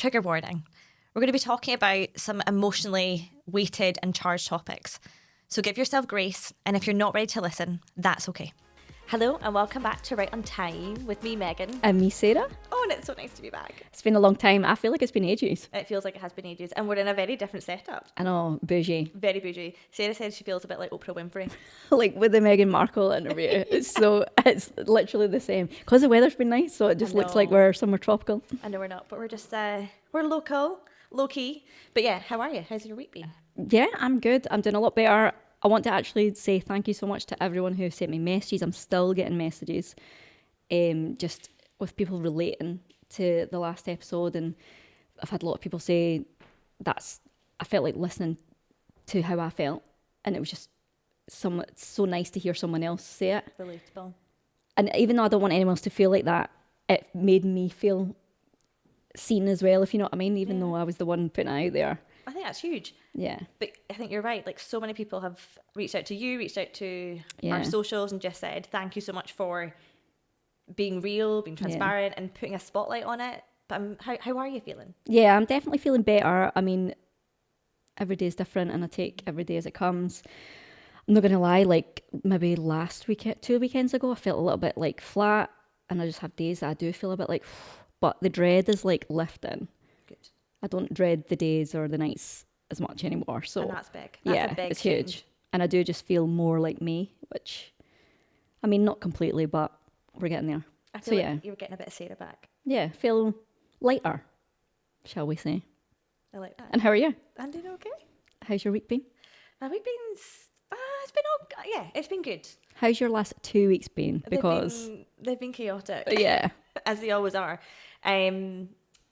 trigger warning. We're going to be talking about some emotionally weighted and charged topics. So give yourself grace, and if you're not ready to listen, that's okay. Hello and welcome back to Right on Time with me, Megan. And me, Sarah. Oh, and it's so nice to be back. It's been a long time. I feel like it's been ages. It feels like it has been ages, and we're in a very different setup. I know, bougie. Very bougie. Sarah said she feels a bit like Oprah Winfrey. Like with the Meghan Markle interview. It's literally the same. Because the weather's been nice, so it just looks like we're somewhere tropical. I know we're not, but we're just, we're local, low-key. But yeah, how are you? How's your week been? Yeah, I'm good. I'm doing a lot better. I want to actually say thank you so much to everyone who sent me messages. I'm still getting messages, just with people relating to the last episode, and I've had a lot of people say I felt like listening to how I felt, and it was just so nice to hear someone else say it. Relatable. And even though I don't want anyone else to feel like that, it made me feel seen as well, if you know what I mean, even though I was the one putting it out there. I think that's huge. Yeah. But I think you're right. Like, so many people have reached out to our socials and just said, thank you so much for being real, being transparent and putting a spotlight on it. But how are you feeling? Yeah, I'm definitely feeling better. I mean, every day is different and I take every day as it comes. I'm not going to lie, like maybe last weekend, 2 weekends ago, I felt a little bit like flat, and I just have days that I do feel a bit like, but the dread is like lifting. Good. I don't dread the days or the nights as much anymore. So and that's big. That's a big it's change. huge. And I do just feel more like me, which, I mean, not completely, but we're getting there. I feel like you're getting a bit of Sarah back. Yeah, feel lighter, shall we say. I like that. And how are you? I'm doing okay. How's your week been? My week been, it's been good. How's your last 2 weeks been? Because they've been chaotic. Yeah. As they always are.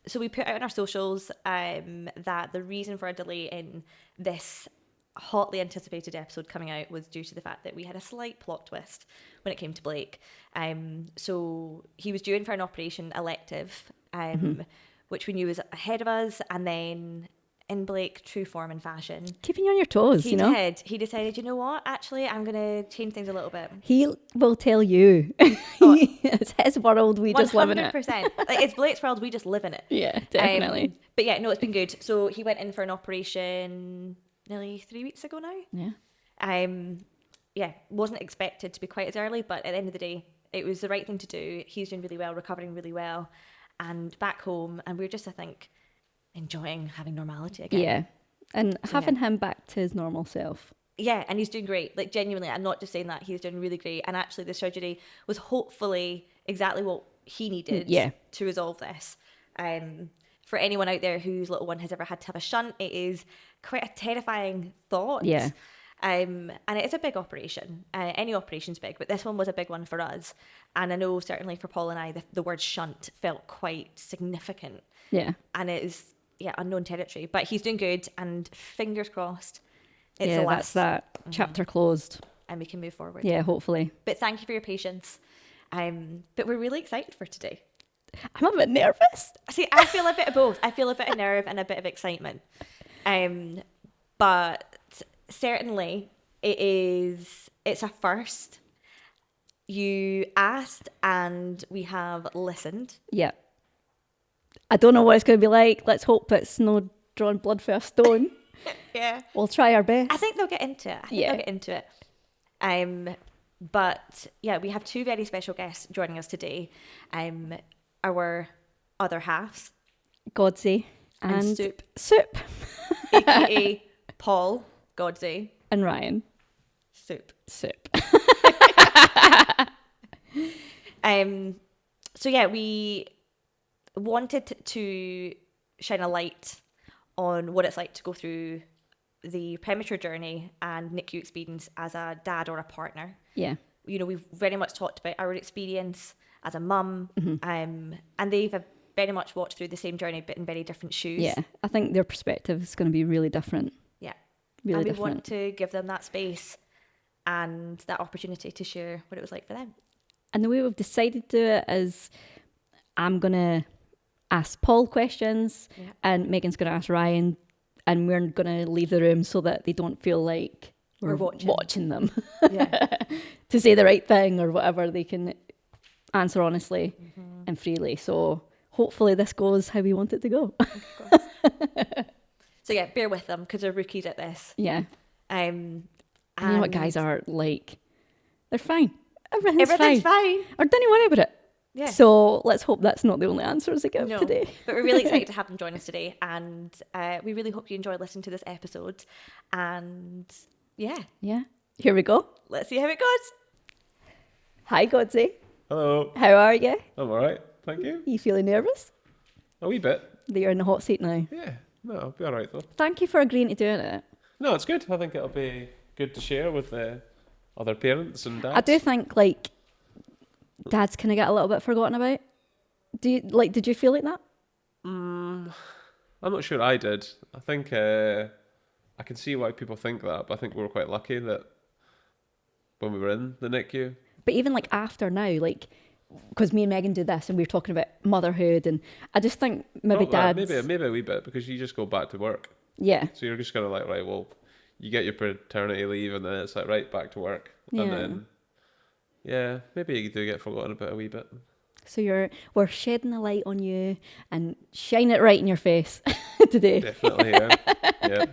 So we put out on our socials that the reason for a delay in this hotly anticipated episode coming out was due to the fact that we had a slight plot twist when it came to Blake. So he was due in for an operation elective, which we knew was ahead of us, and then in Blake true form and fashion, keeping you on your toes, he decided, you know what, actually I'm going to change things a little bit. He will tell you. It's his world, we just live in it. 100%. Like, it's Blake's world, we just live in it. Yeah, definitely. But yeah, no, it's been good. So he went in for an operation nearly 3 weeks ago now. Yeah. Wasn't expected to be quite as early, but at the end of the day, it was the right thing to do. He's doing really well, recovering really well, and back home, and we're just, I think, enjoying having normality again. Yeah. And so, having him back to his normal self. Yeah, and he's doing great. Like, genuinely, I'm not just saying that, he's doing really great. And actually the surgery was hopefully exactly what he needed to resolve this. For anyone out there whose little one has ever had to have a shunt, it is quite a terrifying thought. Yeah. And it is a big operation. Any operation's big, but this one was a big one for us. And I know certainly for Paul and I, the word shunt felt quite significant. Yeah. And it is, unknown territory. But he's doing good, and fingers crossed, it's the last. That's that chapter closed. And we can move forward. Yeah, hopefully. But thank you for your patience. But we're really excited for today. I'm a bit nervous. See, I feel a bit of both. I feel a bit of nerve and a bit of excitement. But certainly it's a first. You asked and we have listened. Yeah. I don't know what it's going to be like. Let's hope it's no drawing blood for a stone. Yeah. We'll try our best. I think they'll get into it. But yeah, we have two very special guests joining us today. Our other halves. Godsey and Soup. AKA Paul, Godsey. And Ryan. Soup. So yeah, we wanted to shine a light on what it's like to go through the premature journey and NICU experience as a dad or a partner. Yeah. You know, we've very much talked about our experience as a mum, and they've very much walked through the same journey but in very different shoes. Yeah, I think their perspective is going to be really different. Yeah. Really and we different. want to give them that space and that opportunity to share what it was like for them. And the way we've decided to do it is I'm going to ask Paul questions and Megan's going to ask Ryan, and we're going to leave the room so that they don't feel like we're watching them to say the right thing or whatever. They can answer honestly and freely. So hopefully this goes how we want it to go. So yeah, bear with them because they're rookies at this. Yeah. And And you know what guys are like? They're fine. Everything's everything's fine. fine. Or don't you worry about it. Yeah. So let's hope that's not the only answers they give No, today. but we're really excited to have them join us today, and we really hope you enjoy listening to this episode. And yeah, Here we go. let's see how it goes. Hi, Godsey. Hello. How are you? I'm all right. Thank you. You feeling nervous? A wee bit. That you're in the hot seat now. Yeah. No, I'll be all right though. Thank you for agreeing to doing it. No, it's good. I think it'll be good to share with other parents and dads. I do think like dads kind of get a little bit forgotten about. Did you feel like that? I'm not sure I did. I think I can see why people think that, but I think we were quite lucky that when we were in the NICU. But even like after now, like, because me and Megan do this and we were talking about motherhood, and I just think maybe Not that, dads. maybe a wee bit, because you just go back to work. Yeah. So you're just kind of like, right, well, you get your paternity leave and then it's like, right, back to work. Yeah. And then, yeah, maybe you do get forgotten about a wee bit. So we're shedding a light on you and shine it right in your face today. Definitely, yeah. Yeah.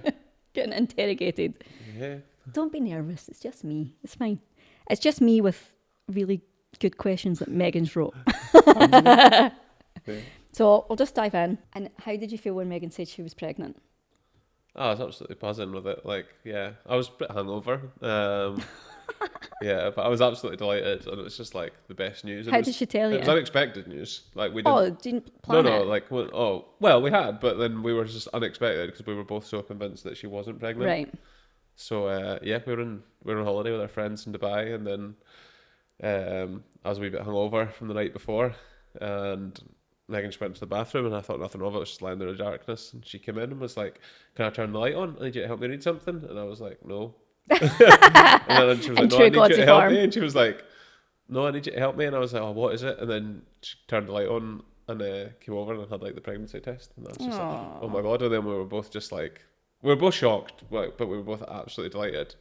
Getting interrogated. Yeah. Don't be nervous. It's just me. It's fine. It's just me with really good questions that Megan's wrote. Yeah. So we'll just dive in. And how did you feel when Megan said she was pregnant? I was absolutely buzzing with it. Like, yeah, I was a bit hungover. Yeah, but I was absolutely delighted, and it was just like the best news. And How it was, did she tell It you? was unexpected news. Like we didn't. Oh, didn't plan No, it? like well, we had, but then we were just unexpected because we were both so convinced that she wasn't pregnant. Right. So yeah, we were on holiday with our friends in Dubai, and then I was a wee bit hungover from the night before, and Megan just went to the bathroom, and I thought nothing of it. I was just lying there in the darkness, and she came in and was like, "Can I turn the light on? I need you to help me read something." And I was like, "No." And then she was like, "No, I need you to help me." And she was like, "No, I need you to help me." And I was like, "Oh, what is it?" And then she turned the light on and came over and had like the pregnancy test, and I was just like, "Oh my god!" And then we were both just like, we were both shocked, but we were both absolutely delighted.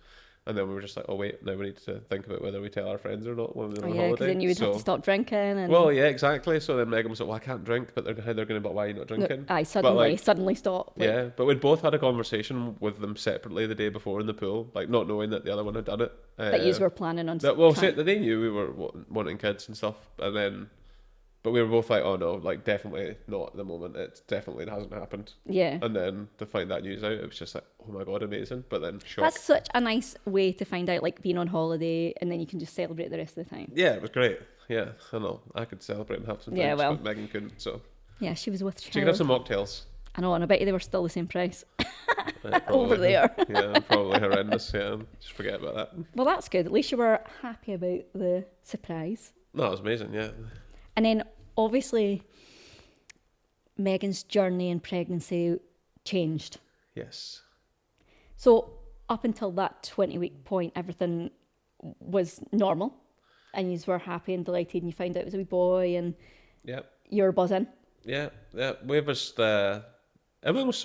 And then we were just like, "Oh wait, now we need to think about whether we tell our friends or not when we're on holiday." Because then you would have to stop drinking. And Well, yeah, exactly. So then Megan was like, "Well, I can't drink," but they're going to, "But why are you not drinking?" Suddenly stop. Like, Yeah, but we'd both had a conversation with them separately the day before in the pool, like not knowing that the other one had done it. that you were planning on. They knew we were wanting kids and stuff, and then, but we were both like, "Oh no, like definitely not at the moment. It definitely hasn't happened." Yeah. And then to find that news out, it was just like, "Oh my god, amazing!" But then shock. That's such a nice way to find out, like being on holiday, and then you can just celebrate the rest of the time. Yeah, it was great. Yeah, I know. I could celebrate and have some drinks, well. but Megan couldn't. So Yeah, she was with she could have child. some mocktails. I know, and I bet you they were still the same price. Probably. Over there. Yeah, probably horrendous. Yeah, just forget about that. Well, that's good. At least you were happy about the surprise. No, it was amazing. Yeah. And then, obviously, Megan's journey in pregnancy changed. Yes. So, up until that 20-week point, everything was normal. And you were happy and delighted, and you found out it was a wee boy, and Yep. you were buzzing. Yeah. We just everyone was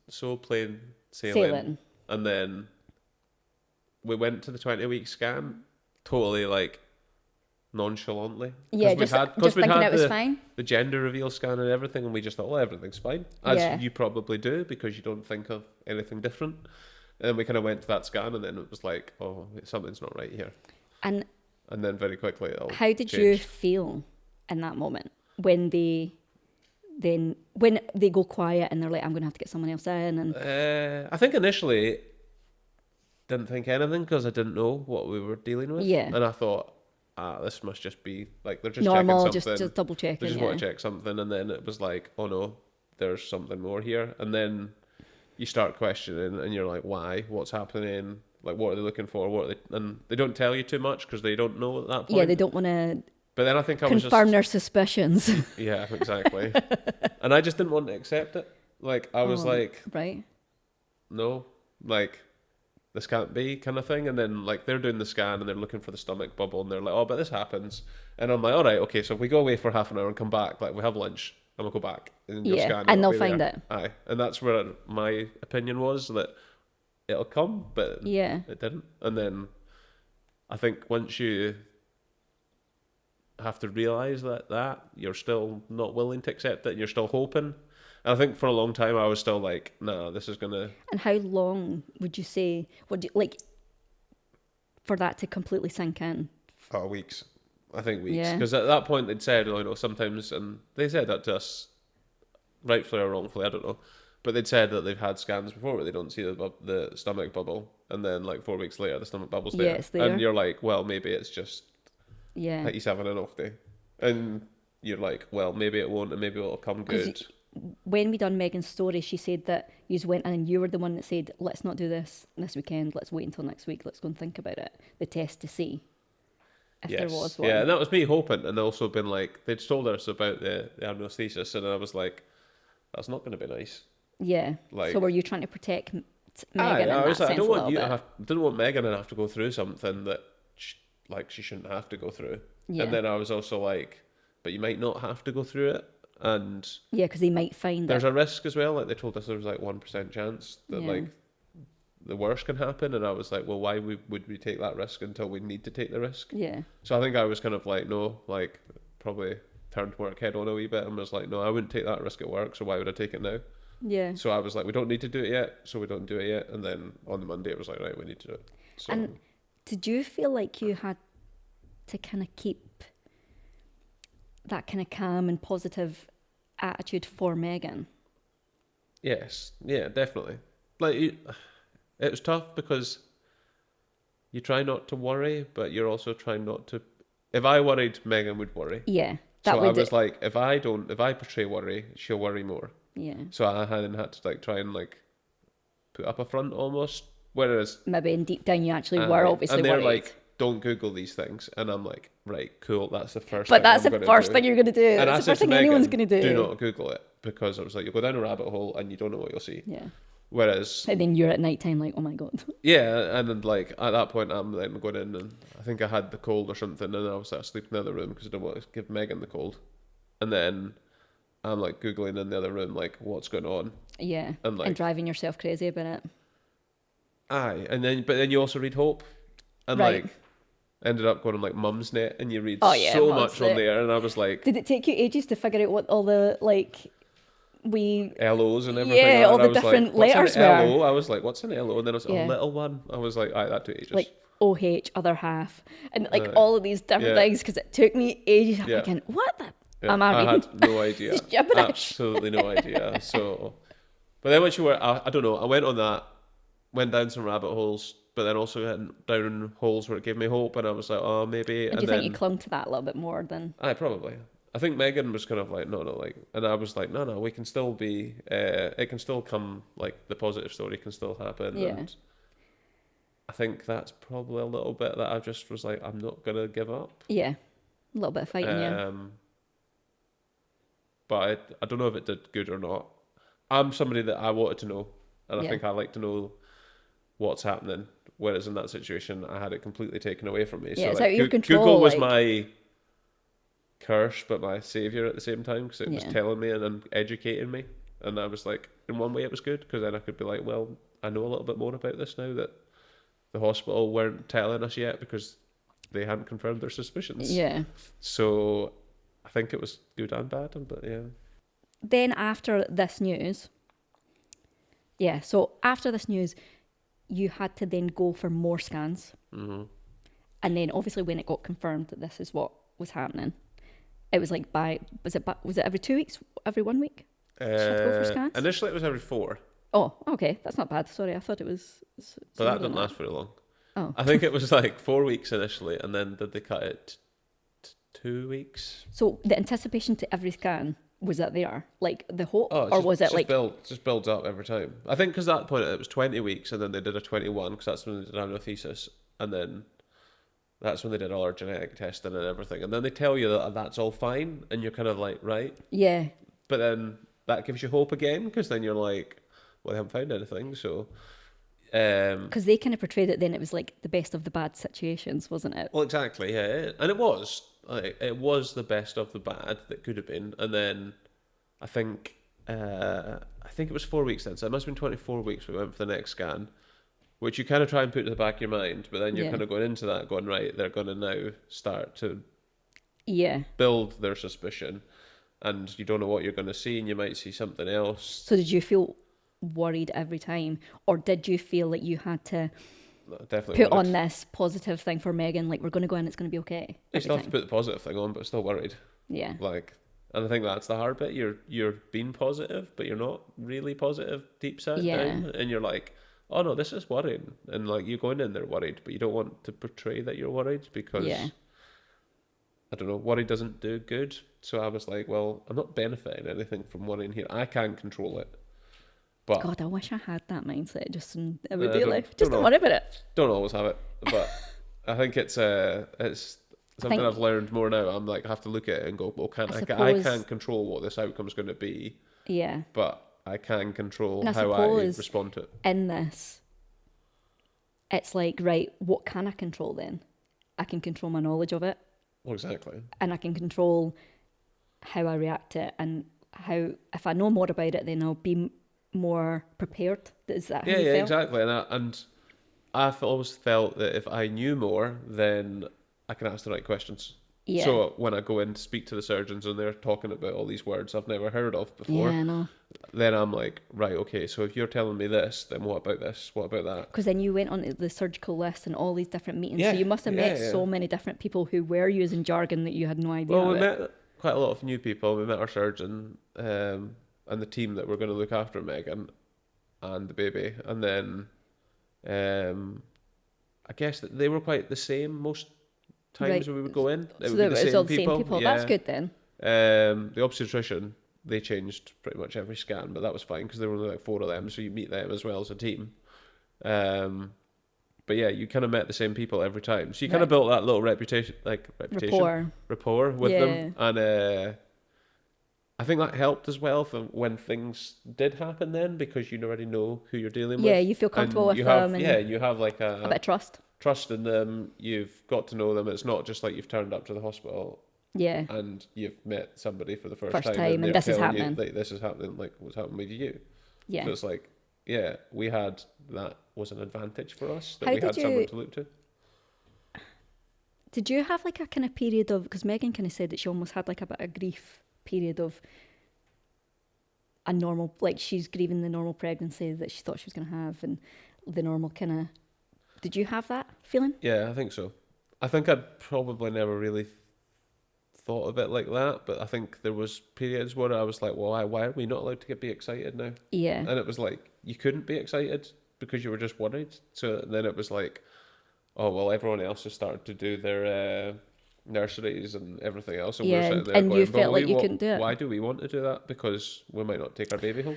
so plain sailing, and then we went to the 20-week scan totally like nonchalantly. Yeah, just thinking it was fine. The gender reveal scan and everything, and we just thought, well, everything's fine, as Yeah. you probably do because you don't think of anything different. And then we kind of went to that scan, and then it was like, oh, something's not right here. And then very quickly, how did you feel in that moment when they go quiet and they're like, I'm going to have to get someone else in? And I think initially didn't think anything because I didn't know what we were dealing with. Yeah. And I thought, this must just be like they're just normal, checking something. just double checking. They just yeah. want to check something, and then it was like, oh no, there's something more here. And then you start questioning, and you're like, why? What's happening? Like, what are they looking for? And they don't tell you too much because they don't know at that point. Yeah, they don't want to But then I think I was confirm their suspicions. Yeah, exactly. And I just didn't want to accept it. Like, I was like, right. no, like, this can't be kind of thing. And then, like, they're doing the scan and they're looking for the stomach bubble and they're like, oh, but this happens. And I'm like, all right, okay, so if we go away for half an hour and come back, like, we have lunch and we'll go back. And you'll scan and it'll they'll be find there. it. Aye. And that's where my opinion was, that it'll come, but Yeah. it didn't. And then I think once you have to realise that you're still not willing to accept it and you're still hoping. And I think for a long time I was still like, nah, this is gonna. And how long would you say, for that to completely sink in? Oh, weeks. I think weeks. Yeah. Because at that point they'd said, sometimes, and they said that to us, rightfully or wrongfully, I don't know, but they'd said that they've had scans before where they don't see the stomach bubble, and then like 4 weeks later the stomach bubble's there. Yeah, it's there. And you're like, well, maybe it's just Yeah. that he's having an off day. And you're like, well, maybe it won't, and maybe it'll come good. When we done Megan's story, she said that you went in and you were the one that said, let's not do this weekend, let's wait until next week, let's go and think about it, the test to see if there was one. Yeah, and that was me hoping, and also been like, they'd told us about the anaesthesis, and I was like, that's not going to be nice. Yeah. Like, so were you trying to protect Megan I in that was like, sense I don't a want little you bit? to didn't want Megan to have to go through something that she shouldn't have to go through. Yeah. And then I was also like, but you might not have to go through it. And Yeah, because they might find there's it. a risk as well. Like they told us there was like 1% chance that Yeah. like the worst can happen. And I was like, well, why would we take that risk until we need to take the risk? Yeah. So I think I was kind of like, no, like probably turned work head on a wee bit and was like, no, I wouldn't take that risk at work. So why would I take it now? Yeah. So I was like, we don't need to do it yet. So we don't do it yet. And then on the Monday, it was like, right, we need to do it. So, And did you feel like you had to kind of keep that kind of calm and positive attitude for Megan? yes, yeah, definitely. Like it was tough because you try not to worry, but you're also trying not to. If I worried, Megan would worry. Yeah. So I was like, if I portray worry, she'll worry more. Yeah. So I hadn't had to like try and like put up a front almost. Whereas Maybe in deep down you actually were obviously and they're worried. like, don't Google these things, and I'm like, right, cool, that's the first. But thing that's I'm the gonna first do. thing you're going to do. And That's I the said first to thing anyone's Megan, going to do. do not Google it, because I was like, you go down a rabbit hole and you don't know what you'll see. Yeah. Whereas, And then you're at night time like, oh my God. yeah, and then like at that point I'm then going in and I think I had the cold or something, and I was like asleep in the other room because I didn't want to give Megan the cold. And then I'm like Googling in the other room like what's going on. Yeah. And, like, and driving yourself crazy about it. Aye, but then you also read Hope, and Right. like ended up going on like Mum's Net, and you read Oh, yeah, so Mum's much Net. on there, and I was like Did it take you ages to figure out what all the LOs and everything. Yeah, all and I the was like, different what's letters an were? LO? I was like, what's an LO? And then it was Yeah. a little one. I was like, aye, that took ages. like OH, other half, and like all of these different Yeah. things because it took me ages. I'm Yeah. thinking, what the? Yeah, Am I I reading? had no idea. Just gibberish. Absolutely no idea. So, but then once you were, I don't know, I went on that, went down some rabbit holes, but then also went down holes where it gave me hope, and I was like, oh, maybe. And do you think you clung to that a little bit more than? I probably. I think Megan was kind of like, no, like, and I was like, no, we can still be, it can still come, like, the positive story can still happen. Yeah. And I think that's probably a little bit that I just was like, I'm not going to give up. Yeah, a little bit of fighting, yeah. But I don't know if it did good or not. I'm somebody that I wanted to know, and I Yeah. think I like to know what's happening. Whereas in that situation, I had it completely taken away from me. Yeah, so it's like, out of your control, Google was like- my curse, but my savior at the same time, because it was Yeah. telling me and then educating me. And I was like, in one way, it was good because then I could be like, well, I know a little bit more about this now that the hospital weren't telling us yet because they hadn't confirmed their suspicions. Yeah. So I think it was good and bad, but yeah. Then after this news, so after this news, you had to then go for more scans. Mm-hmm. And then obviously when it got confirmed that this is what was happening, it was like was it every 2 weeks, every 1 week? Did you have to go for scans? Initially, it was every 4, Oh, okay, that's not bad. Sorry, I thought it was. but that didn't last very long. Oh. I think it was like 4 weeks initially, and then did they cut it 2 weeks? So the anticipation to every scan, was that there? Like the hope, or was it like? just builds up every time? I think because at that point it was 20 weeks, and then they did a 21 because that's when they did our thesis, and then that's when they did all our genetic testing and everything, and then they tell you that that's all fine, and you're kind of like, right, Yeah. but then that gives you hope again because then you're like, well, they haven't found anything, so. Because they kind of portrayed it then, it was like the best of the bad situations, wasn't it? Well, exactly, yeah, and it was. Like, it was the best of the bad that could have been, and then I think it was 4 weeks then, so it must have been 24 weeks we went for the next scan, which you kind of try and put to the back of your mind, but then you're Yeah. kind of going into that, going, right, they're going to now start to Yeah. build their suspicion, and you don't know what you're going to see, and you might see something else. So did you feel worried every time, or did you feel like you had to Definitely put worried. on this positive thing for Megan, like we're going to go in, it's going to be okay You every still have to time? put the positive thing on, but still worried. Yeah. Like, and I think that's the hard bit. You're being positive, but you're not really positive deep down, and you're like, oh no, this is worrying, and like you're going in there worried, but you don't want to portray that you're worried because I don't know, worry doesn't do good. So I was like, well, I'm not benefiting anything from worrying here. I can't control it, but God, I wish I had that mindset just in everyday don't- life. don't Just don't know. worry about it. don't always have it. But I think it's something think- I've learned more now. I'm like, I have to look at it and go, well, I I suppose- can't control what this outcome's going to be, Yeah. but I can control And I how I suppose- respond to it. In this, it's like, right, what can I control then? I can control my knowledge of it, Well, exactly. and I can control how I react to it, and how, if I know more about it, then I'll be more prepared. Is that how Yeah, you yeah, felt? exactly. And I've always felt that if I knew more, then I can ask the right questions. Yeah. So when I go in to speak to the surgeons and they're talking about all these words I've never heard of before, Yeah, I know. then I'm like, right, okay, so if you're telling me this, then what about this? What about that? Because then you went on the surgical list and all these different meetings. Yeah, So you must have met yeah. so many different people who were using jargon that you had no idea Well, we about. met quite a lot of new people. We met our surgeon and the team that were going to look after Megan and the baby. And then I guess that they were quite the same most times Right. when we would go in. It So would be it the was same all the people. same people. Yeah. That's good then. The obstetrician, they changed pretty much every scan, but that was fine because there were only like 4 of them, so you meet them as well as a team. But yeah, you kind of met the same people every time, so you kind of Right. built that little reputation rapport with them, and I think that helped as well for when things did happen then, because you already know who you're dealing with. Yeah, you feel comfortable and with you them have, and you have like a bit of trust. trust in them. You've got to know them. It's not just like you've turned up to the hospital Yeah. and you've met somebody for the first First time, time, and they're this is telling you happening. that this is happening, like what's happening with you. Yeah. So it's like, yeah, we had that was an advantage for us that How we did had someone you- to look to. Did you have like a kind of period of, because Megan kind of said that she almost had like a bit of grief period of a normal, like she's grieving the normal pregnancy that she thought she was going to have, and the normal kind of, did you have that feeling? Yeah, I think so. I think I'd probably never really thought of it like that, but I think there was periods where I was like, well, why are we not allowed to be excited now? Yeah. And it was like, you couldn't be excited because you were just worried. So then it was like, oh, well, everyone else has started to do their nurseries and everything else. And Yeah, we're sitting there and you going, felt well, like you couldn't do it. Why do we want to do that? Because we might not take our baby home.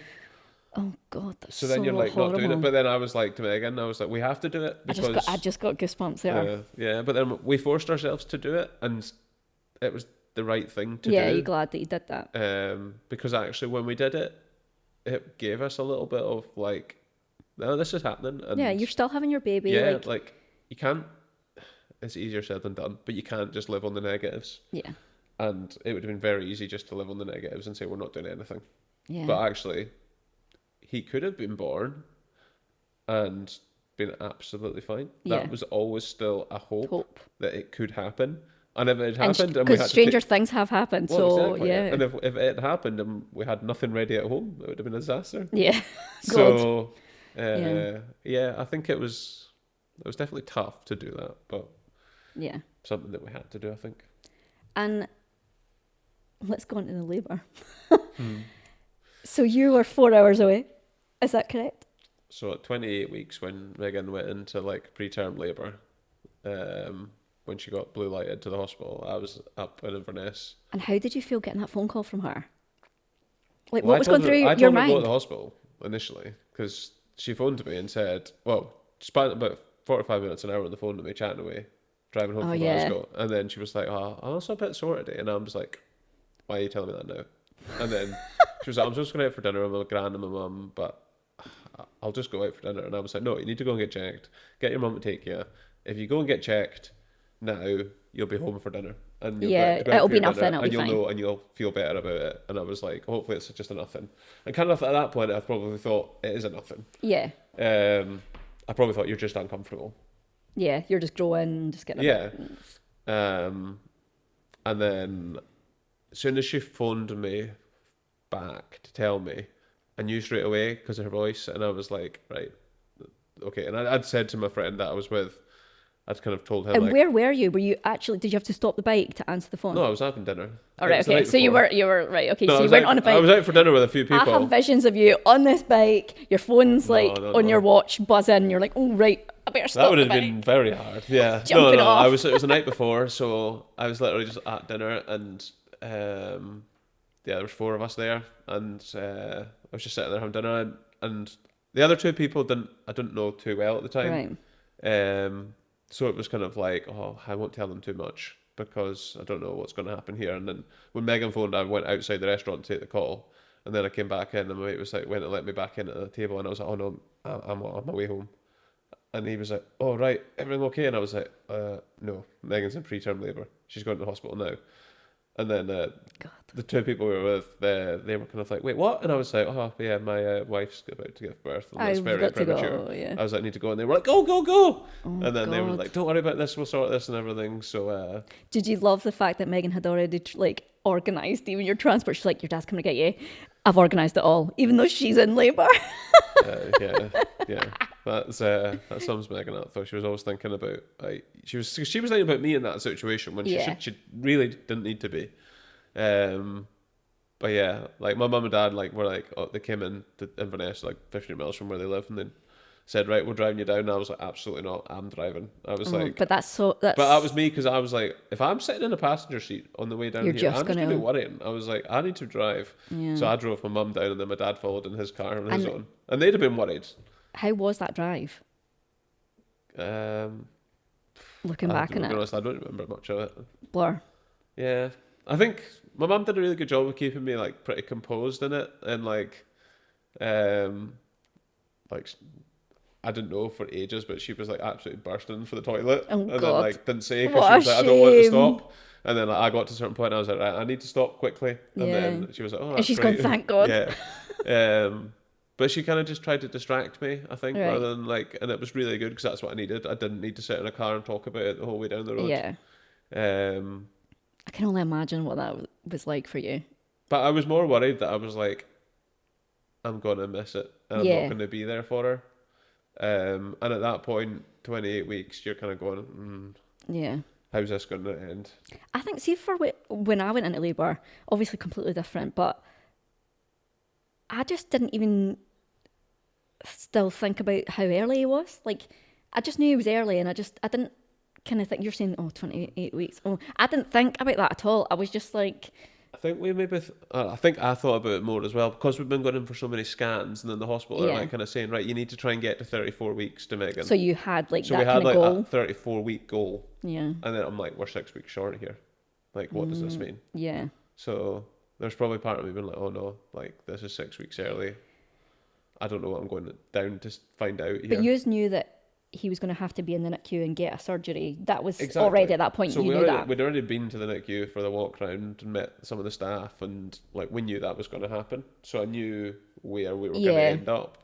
Oh God, that's So then you're like horrible. not doing it. But then I was like to Megan, I was like, we have to do it because I just got goosebumps there. yeah. But then we forced ourselves to do it, and it was the right thing to Yeah, do. you're glad that you did that. Because actually, when we did it, it gave us a little bit of like, no, this is happening. And Yeah, you're still having your baby. yeah, like you can't. It's easier said than done, but you can't just live on the negatives. yeah, And it would have been very easy just to live on the negatives and say we're not doing anything. yeah. But actually, he could have been born and been absolutely fine. Yeah. That was always still a hope, Hope. that it could happen. And if it happened, and we Because had stranger to things have happened. well, so exactly. yeah, And if it had happened and we had nothing ready at home, it would have been a disaster. yeah. So, Yeah. yeah, I think it was definitely tough to do that, but Yeah. something that we had to do, I think. And let's go on to the labour. Hmm. So you were 4 hours away. Is that correct? So at 28 weeks, when Megan went into like preterm labour, when she got blue lighted to the hospital, I was up in Inverness. And how did you feel getting that phone call from her? Like, Well, what was going through I your told her to go to mind? the hospital initially because she phoned me and said, well, she spent about 45 minutes, an hour on the phone to me, chatting away, driving home Oh, from yeah. Glasgow. And then she was like, oh, I'm also a bit sore today. And I was like, why are you telling me that now? And then she was like, I'm just going out for dinner with my gran and my mum, but I'll just go out for dinner. And I was like, no, you need to go and get checked. Get your mum to take you. If you go and get checked now, you'll be home for dinner. And you'll Yeah, go out it'll for be your nothing, dinner, it'll and be you'll fine. know, and you'll feel better about it. And I was like, hopefully it's just a nothing. And kind of at that point, I probably thought it is a nothing. Yeah. I probably thought you're just uncomfortable. Yeah, you're just growing, just getting a Yeah. bit- And then as soon as she phoned me back to tell me, I knew straight away because of her voice, and I was like, right, okay. And I'd said to my friend that I was with, I'd kind of told him And like, where were you? Were you actually? Did you have to stop the bike to answer the phone? no, I was having dinner. All It right, was the okay. night So you before. were right. Okay, No, so I you was weren't out, on a bike. I was out for dinner with a few I people. have visions of you on this bike. Your phone's No, like no, on no. your watch, buzzing. You're like, oh right, I better That stop would the have bike. been very hard. Yeah. Jumping no. off. It was the night before, so I was literally just at dinner, and yeah, there was 4 of us there, and I was just sitting there having dinner, and the other 2 people I didn't know too well at the time. Right. So it was kind of like, oh, I won't tell them too much because I don't know what's going to happen here. And then when Megan phoned, I went outside the restaurant to take the call, and then I came back in, and my mate was like, went to let me back in at the table, and I was like, oh no, I'm on my way home. And he was like, oh right, everything okay? And I was like, no, Megan's in preterm labour. She's going to the hospital now. And then God. the 2 people we were with, they were kind of like, wait, what? And I was like, oh yeah, my wife's about to give birth, and that's I've very got to premature. go, yeah. I was like, I need to go, and they were like, go. Oh, And then they were God. like, don't worry about this, we'll sort this and everything. So Did you love the fact that Megan had already like organised even your transport? She's like, your dad's coming to get you. I've organised it all, even though she's in labour. yeah, that sums Megan up. Though she was always thinking about, like, she was thinking about me in that situation when she really didn't need to be. But yeah, like my mum and dad were like, oh, they came in to Inverness, like 15 miles from where they live, and they said, right, we're driving you down. And I was like, absolutely not, I'm driving. I was like, But that's but that was me, because I was like, if I'm sitting in a passenger seat on the way down You're here, just I'm just gonna be gonna- worrying. I was like, I need to drive. Yeah. So I drove my mum down, and then my dad followed in his car on his And- own, and they'd have been worried. How was that drive? Looking back to on be it, honest, I don't remember much of it. blur. Yeah, I think my mum did a really good job of keeping me like pretty composed in it, and like I didn't know for ages, but she was like absolutely bursting for the toilet, Oh, and then God. like didn't say, because What she was a like, I don't want to shame. stop, and then like, I got to a certain point, and I was like, right, I need to stop quickly, and Yeah. then she was like, oh, And that's she's great. gone, thank God. Yeah. But she kind of just tried to distract me, I think, Right. rather than like, and it was really good because that's what I needed. I didn't need to sit in a car and talk about it the whole way down the road. Yeah. Um, I can only imagine what that was like for you. But I was more worried that I was like, I'm gonna miss it, and I'm Yeah. not gonna be there for her. And at that point, 28 weeks, you're kind of going, Yeah. how's this going to end? I think, see, for when I went into labour, obviously completely different, but I just didn't even still think about how early he was. Like, I just knew he was early, and I didn't kind of think, you're saying, 28 weeks. Oh, I didn't think about that at all. I was just like, I think we maybe, I think I thought about it more as well, because we've been going in for so many scans, and then the hospital are Yeah. like kind of saying, right, you need to try and get to 34 weeks to Megan. so you had like So that we had kind like of goal. a 34-week goal, Yeah. and then I'm like, we're 6 weeks short here. Like, what does this mean? Yeah. So there's probably part of me being like, oh no, like this is 6 weeks early. I don't know what I'm going down to find out here. But you knew that he was going to have to be in the NICU and get a surgery. That was Exactly. already at that point. So you knew that. we'd already been to the NICU for the walk round and met some of the staff, and like we knew that was going to happen. So I knew where we were going to Yeah. end up.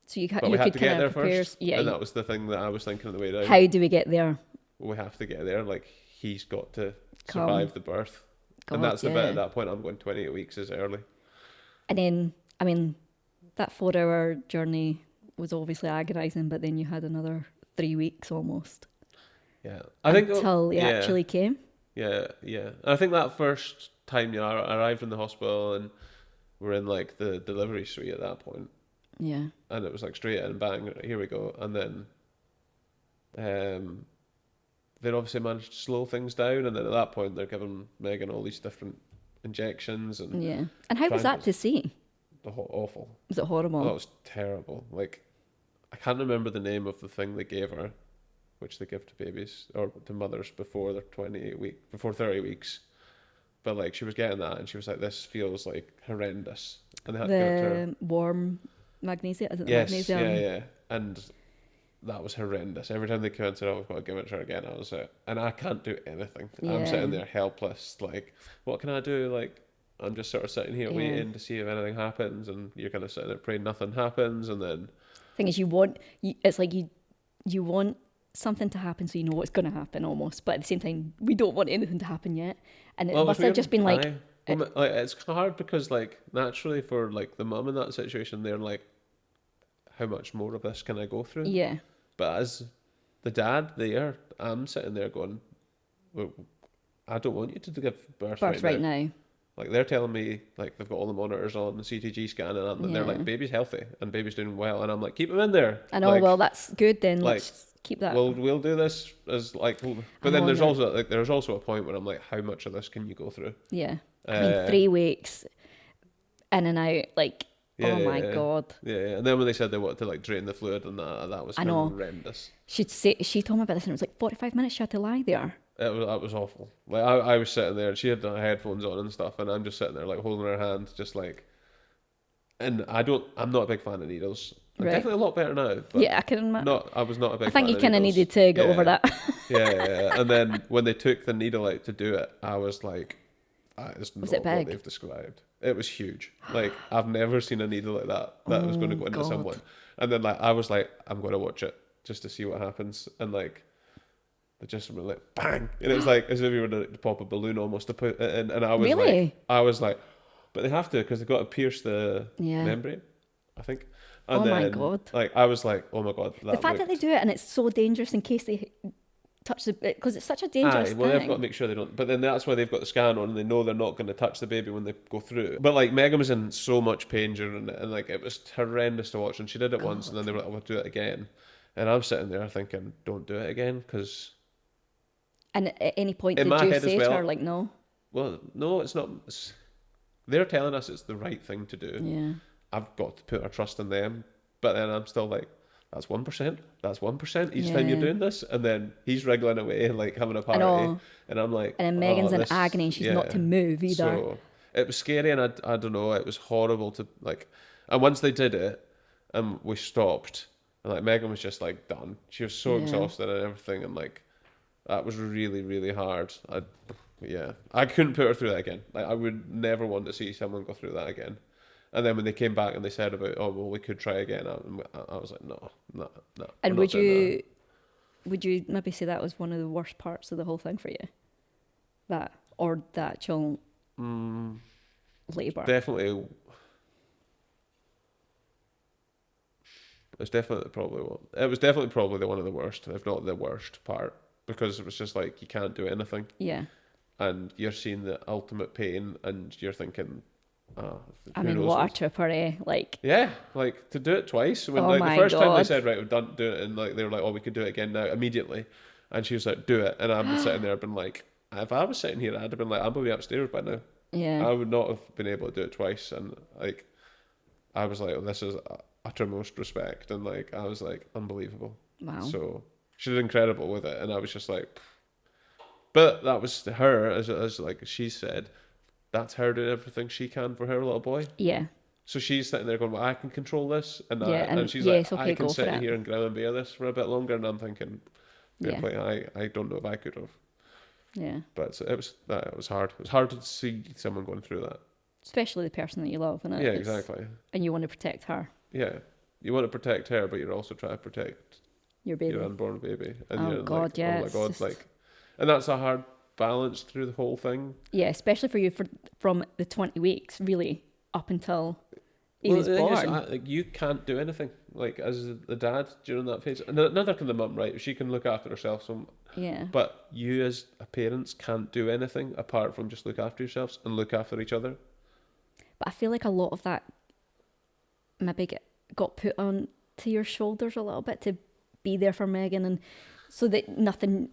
So you, But you we had could to get kind there of prepare. first, Yeah. and that was the thing that I was thinking on the way down. How do we get there? We have to get there. Like, he's got to Come. survive the birth, and God, that's the bit yeah. at that point. I'm going 28 weeks is early. And then, I mean, that 4-hour journey was obviously agonising, but then you had another 3 weeks almost Yeah, I think until he yeah. actually came. Yeah. And I think that first time, you know, I arrived in the hospital and we're in like the delivery suite at that point, Yeah. and it was like straight in, bang, here we go. And then they'd obviously managed to slow things down, and then at that point they're giving Megan all these different injections and Yeah. And how was that to see? awful. Was it horrible? Oh, that was terrible. Like, I can't remember the name of the thing they gave her, which they give to babies or to mothers before they're 30 weeks. But like, she was getting that, and she was like, "This feels like horrendous," and they had to give it to her. The warm magnesia? Is it the Yes, magnesium? yeah, and that was horrendous. Every time they came and said, "Oh, we've got to give it to her again," I was like, and I can't do anything. I'm Yeah. sitting there helpless. Like, what can I do? Like, I'm just sort of sitting here Yeah. waiting to see if anything happens, and you're kind of sitting there praying nothing happens, and then Thing is, it's like you want something to happen so you know what's going to happen almost, but at the same time we don't want anything to happen yet, and it Well, must have just been like, well, like, it's hard because like naturally for like the mum in that situation, they're like, how much more of this can I go through? yeah, But as the dad there, I'm sitting there going, well, I don't want you to give birth right now. Like they're telling me like they've got all the monitors on, the CTG scan, and they're like, baby's healthy and baby's doing well, and I'm like, keep him in there. I know. Like, Well, that's good then. like, Let's keep that. we'll do this as like, but then there's also a point where I'm like, how much of this can you go through? Yeah, I mean 3 weeks in and out, like, oh my yeah. God. Yeah, and then when they said they wanted to like drain the fluid and that was horrendous. She told me about this, and it was like 45 minutes she had to lie there. That was awful. Like I was sitting there, and she had the headphones on and stuff, and I'm just sitting there like holding her hand, just like. And I'm not a big fan of needles. I'm definitely a lot better now. But yeah, I can imagine. I was not a big. I think fan you of kind of needles. needed to get over that. yeah. And then when they took the needle out to do it, I was like, "It's Was not it big? what they've described." It was huge. Like I've never seen a needle like that was going to go into God. someone. And then like I was like, I'm going to watch it just to see what happens. And like. They just were like bang, and it was like as if you were to pop a balloon almost to put it in. And I was like, but they have to because they've got to pierce the membrane, I think. And my God! Like I was like, oh my God! The fact that they do it and it's so dangerous in case they touch the because it's such a dangerous thing. Well, they've got to make sure they don't. But then that's why they've got the scan on, and they know they're not going to touch the baby when they go through. But like Megan was in so much pain during it, and like it was horrendous to watch. And she did it once, and then they were like, "We'll do it again." And I'm sitting there thinking, "Don't do it again," because. And at any point, In did my you head say as to well, her, like, no? Well, no, it's not. They're telling us it's the right thing to do. Yeah. I've got to put our trust in them. But then I'm still like, that's 1%. That's 1% each time you're doing this. And then he's wriggling away, like having a party. And I'm like, and then Megan's in agony and she's not to move either. So it was scary, and I don't know, it was horrible to like. And once they did it, and we stopped, and like Megan was just like done. She was so exhausted and everything, and like. That was really, really hard. I couldn't put her through that again. Like I would never want to see someone go through that again. And then when they came back and they said about, oh well, we could try again, I was like, no. And would you maybe say that was one of the worst parts of the whole thing for you? That or the actual labour? Definitely. It was definitely probably one of the worst, if not the worst part. Because it was just like, you can't do anything. Yeah. And you're seeing the ultimate pain, and you're thinking, I mean, what a tripper, eh? Like. Yeah, like to do it twice. When the first time they said, right, we've done do it, and like they were like, oh, we could do it again now immediately, and she was like, do it, and I'm sitting there, been like, if I was sitting here, I'd have been like, I'm gonna be upstairs by now. Yeah. I would not have been able to do it twice, and like, I was like, oh, this is uttermost respect, and like, I was like, unbelievable. Wow. So. She did incredible with it, and I was just like, but that was her, as like she said, that's her doing everything she can for her little boy. Yeah. So she's sitting there going, well, I can control this, and and she's yes, like, okay, I can sit it. here and grill and bear this for a bit longer, and I'm thinking, I don't know if I could have. Yeah. But it was hard. It was hard to see someone going through that, especially the person that you love, innit? Yeah, exactly. And you want to protect her. Yeah, you want to protect her, but you're also trying to protect. Your baby. Your unborn baby. And oh you're God, like, yeah. Oh my God, like, and that's a hard balance through the whole thing. Yeah, especially for you from the 20 weeks, really, up until he was born. Like, you can't do anything, like, as the dad during that phase. And neither can the mum, right? She can look after herself. Yeah. But you as a parents can't do anything apart from just look after yourselves and look after each other. But I feel like a lot of that maybe got put on to your shoulders a little bit to be there for Megan, and so that nothing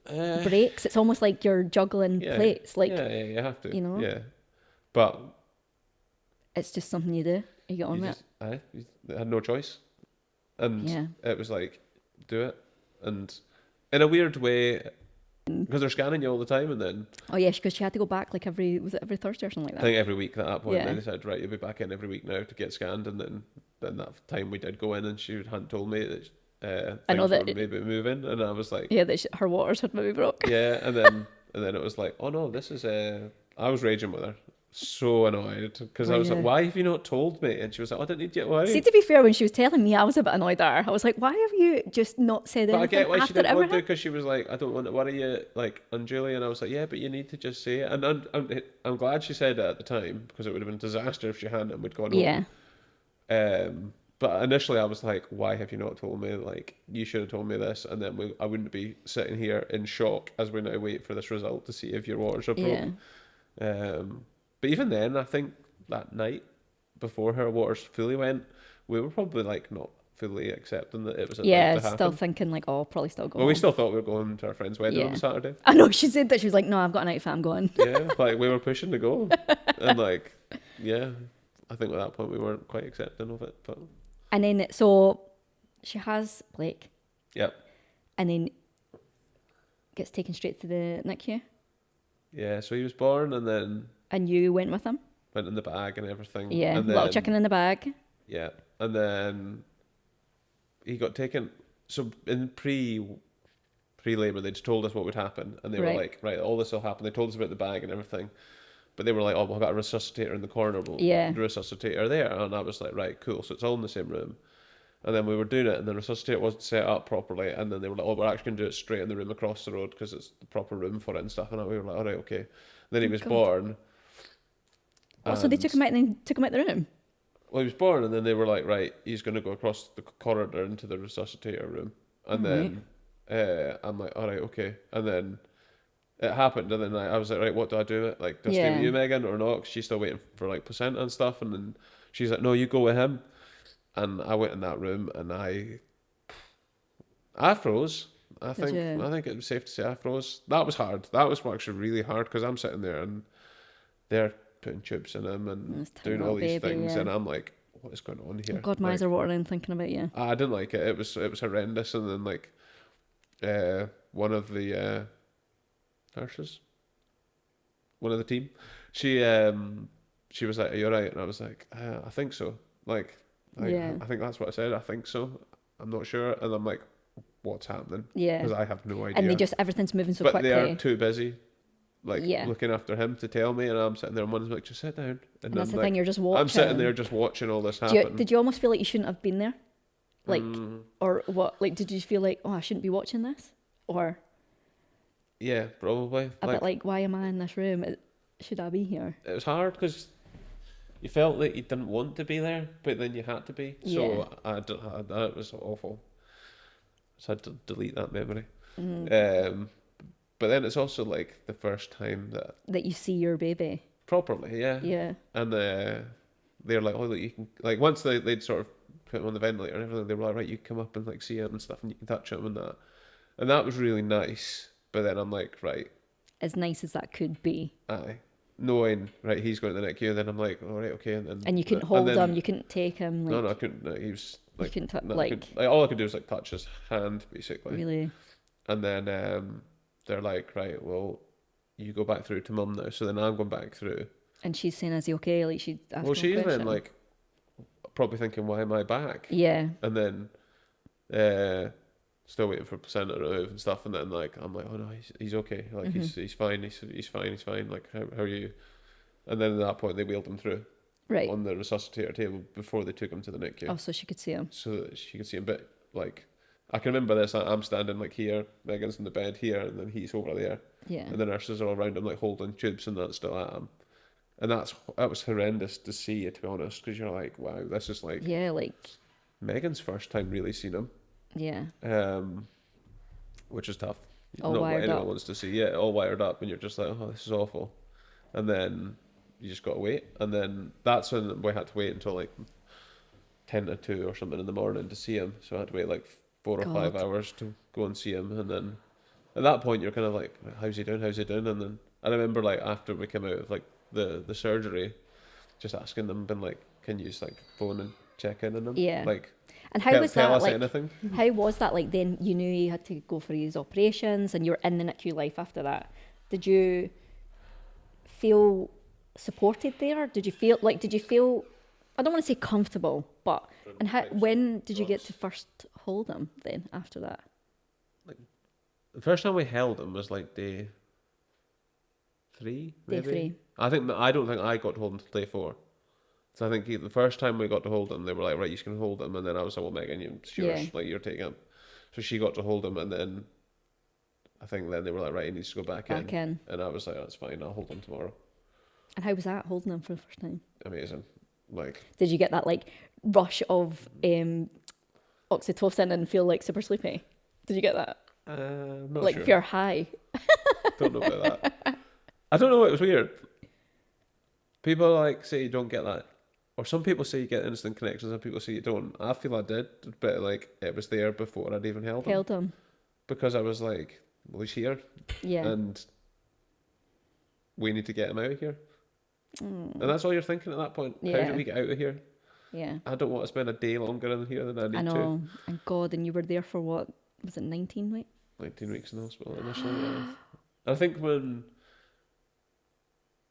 breaks. It's almost like you're juggling plates. Like you have to. You know. Yeah, but it's just something you do. You get on with it. I had no choice, and it was like, do it, and in a weird way, because they're scanning you all the time, and then because she had to go back like every Thursday or something like that. I think every week at that point. They said, right, you'll be back in every week now to get scanned, and then that time we did go in, and she hadn't told me that. I know that maybe moving, and I was like, that her waters had maybe broke. Yeah, and then it was like, oh no, this is I was raging with her so annoyed because I was like, Yeah. why have you not told me? And she was like, I didn't need you to worry. See, to be fair, when she was telling me, I was a bit annoyed at her. I was like, why have you just not said But I anything get why she after didn't want to everything? because she was like, I don't want to worry you, like, unduly. And I was like, yeah, but you need to just say it. And I'm glad she said it at the time because it would have been a disaster if she hadn't and we'd gone Yeah. home. But initially I was like, why have you not told me? Like, you should have told me this. And then I wouldn't be sitting here in shock as we now wait for this result to see if your waters are Yeah. broke. But even then, I think that night before her waters fully went, we were probably like not fully accepting that it was about Yeah, to happen. still thinking like, oh, I'll probably still go Well, we home. still thought we were going to our friend's wedding Yeah. on Saturday. I know, she said that. She was like, no, I've got an outfit, I'm going. Yeah, like we were pushing to go, and like, yeah, I think at that point we weren't quite accepting of it. But And then, so she has Blake, yeah, and then gets taken straight to the NICU, yeah. So he was born, and then and you went with him. went in the bag and everything. Yeah, and then, little chicken in the bag. Yeah, and then he got taken. So in pre-labor, they just told us what would happen, and they were Right. like, right, all this will happen. They told us about the bag and everything, but they were like, oh, we've got a resuscitator in the corner. We'll Yeah. resuscitate her there, and I was like, right, cool. So it's all in the same room. And then we were doing it, and the resuscitator wasn't set up properly. And then they were like, "Oh, we're actually going to do it straight in the room across the road because it's the proper room for it and stuff." And we were like, "All right, okay." And then he was God. born. Oh, so they took him out and then took him out the room. Well, he was born, and then they were like, "Right, he's going to go across the corridor into the resuscitator room." And then I'm like, "All right, okay." And then it happened, and then I was like, "Right, what do I do? Like, do I stay Yeah. with you, Megan, or not?" 'Cause she's still waiting for like placenta and stuff. And then she's like, "No, you go with him." And I went in that room, and I froze. I Did think you? I think it was safe to say I froze. That was hard. That was actually really hard because I'm sitting there and they're putting tubes in him and This tiny doing all little these baby, things, yeah. and I'm like, what is going on here? Oh God, my eyes Like, are watering thinking about you. I didn't like it. It was horrendous. And then like, one of the nurses, one of the team, she was like, "Are you alright?" And I was like, "I think so." Like, Yeah. I think that's what I said. I think so. I'm not sure. And I'm like, what's happening? Yeah. Because I have no idea. And they just, everything's moving so but quickly. they are too busy, like Yeah. looking after him to tell me. And I'm sitting there, and one's like, "Just sit down." And that's I'm the like, thing, you're just watching. I'm sitting there just watching all this Do you, happen. did you almost feel like you shouldn't have been there? Like, Mm, or what? Like, did you feel like, oh, I shouldn't be watching this? Or yeah, probably. a bit like, why am I in this room? Should I be here? It was hard because you felt like you didn't want to be there, but then you had to be. So that was awful. So I had to delete that memory. But then it's also like the first time That you see your baby. properly, yeah. Yeah. And they're like, "Oh, look, you can," like once they'd sort of put him on the ventilator and everything, they were like, "Right, you can come up and like see him and stuff, and you can touch him and that was really nice." But then I'm like, right, As nice as that could be. aye, knowing right, he's going to the NICU, then I'm like, all right, okay, And you couldn't hold him, you couldn't take him. Like, no, I couldn't. No, he was like, couldn't tou- no, I like- couldn't- all I could do was like touch his hand, basically. really. And then they're like, right, well, you go back through to mum now. So then I'm going back through. And she's saying, is he okay? Like, she's asking Well, a she's then question. like, probably thinking, why am I back? Yeah. And then still waiting for placenta to remove and stuff. And then like, I'm like, oh no, he's okay. Like he's fine. He's fine. Like how are you? And then at that point, they wheeled him through Right. on the resuscitator table before they took him to the NICU. Oh, so she could see him. So that she could see him. But like, I can remember this. I'm standing like here, Megan's in the bed here, and then he's over there, Yeah. and the nurses are all around him like holding tubes and that still at him. And that was horrendous to see, to be honest, because you're like, wow, this is like Yeah, like, Megan's first time really seeing him, yeah. which is tough. All Not what wired anyone up. wants to see. Yeah, all wired up, and you're just like, oh, this is awful. And then you just got to wait, and then that's when we had to wait until like 10 to 2 or something in the morning to see him. So I had to wait like 4 or 5 God. hours to go and see him, and then at that point you're kind of like, how's he doing? And then I remember like after we came out of like the surgery, just asking them, been like, can you just like phone and check in on him? Yeah. Like, And how tell, was tell that us like? anything? How was that like? Then you knew you had to go for these operations, and you were in the NICU life after that. Did you feel supported there? Did you feel? I don't want to say comfortable, but and how? When did you get to first hold him? Then after that, The first time we held him was like day 3, Day maybe. 3. I don't think I got to hold him till day 4. So I think the first time we got to hold him, they were like, right, you can hold him, and then I was like, well, Megan, it's yours, Yeah. like you're taking him. So she got to hold him, and then I think then they were like, right, he needs to go back in, and I was like, that's fine, I'll hold him tomorrow. And how was that, holding him for the first time? Amazing. Like, did you get that like rush of oxytocin and feel like super sleepy? Did you get that? not like sure. if you're high. Don't know about that. I don't know. It was weird. People like say you don't get that, or some people say you get instant connections, and people say you don't. I feel I did, but like it was there before I'd even held him. Because I was like, well, he's here, and we need to get him out of here. And that's all you're thinking at that point. How do we get out of here? Yeah. I don't want to spend a day longer in here than I need to. I know. And God, and you were there for what? Was it 19 weeks? 19 weeks in the hospital initially, yeah. I think when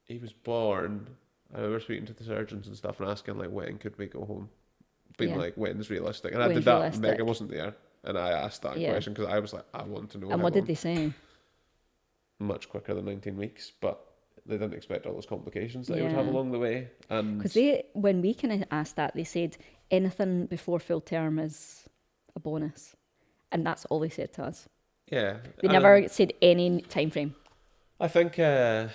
he was born, I remember speaking to the surgeons and stuff and asking, like, when could we go home? Being like, when's realistic? And I did that. Realistic? Megan wasn't there. And I asked that question because I was like, I want to know. And what did they say? Much quicker than 19 weeks, but they didn't expect all those complications that he would have along the way. And because when we kind of asked that, they said anything before full term is a bonus, and that's all they said to us. Yeah, they never said any time frame. I think I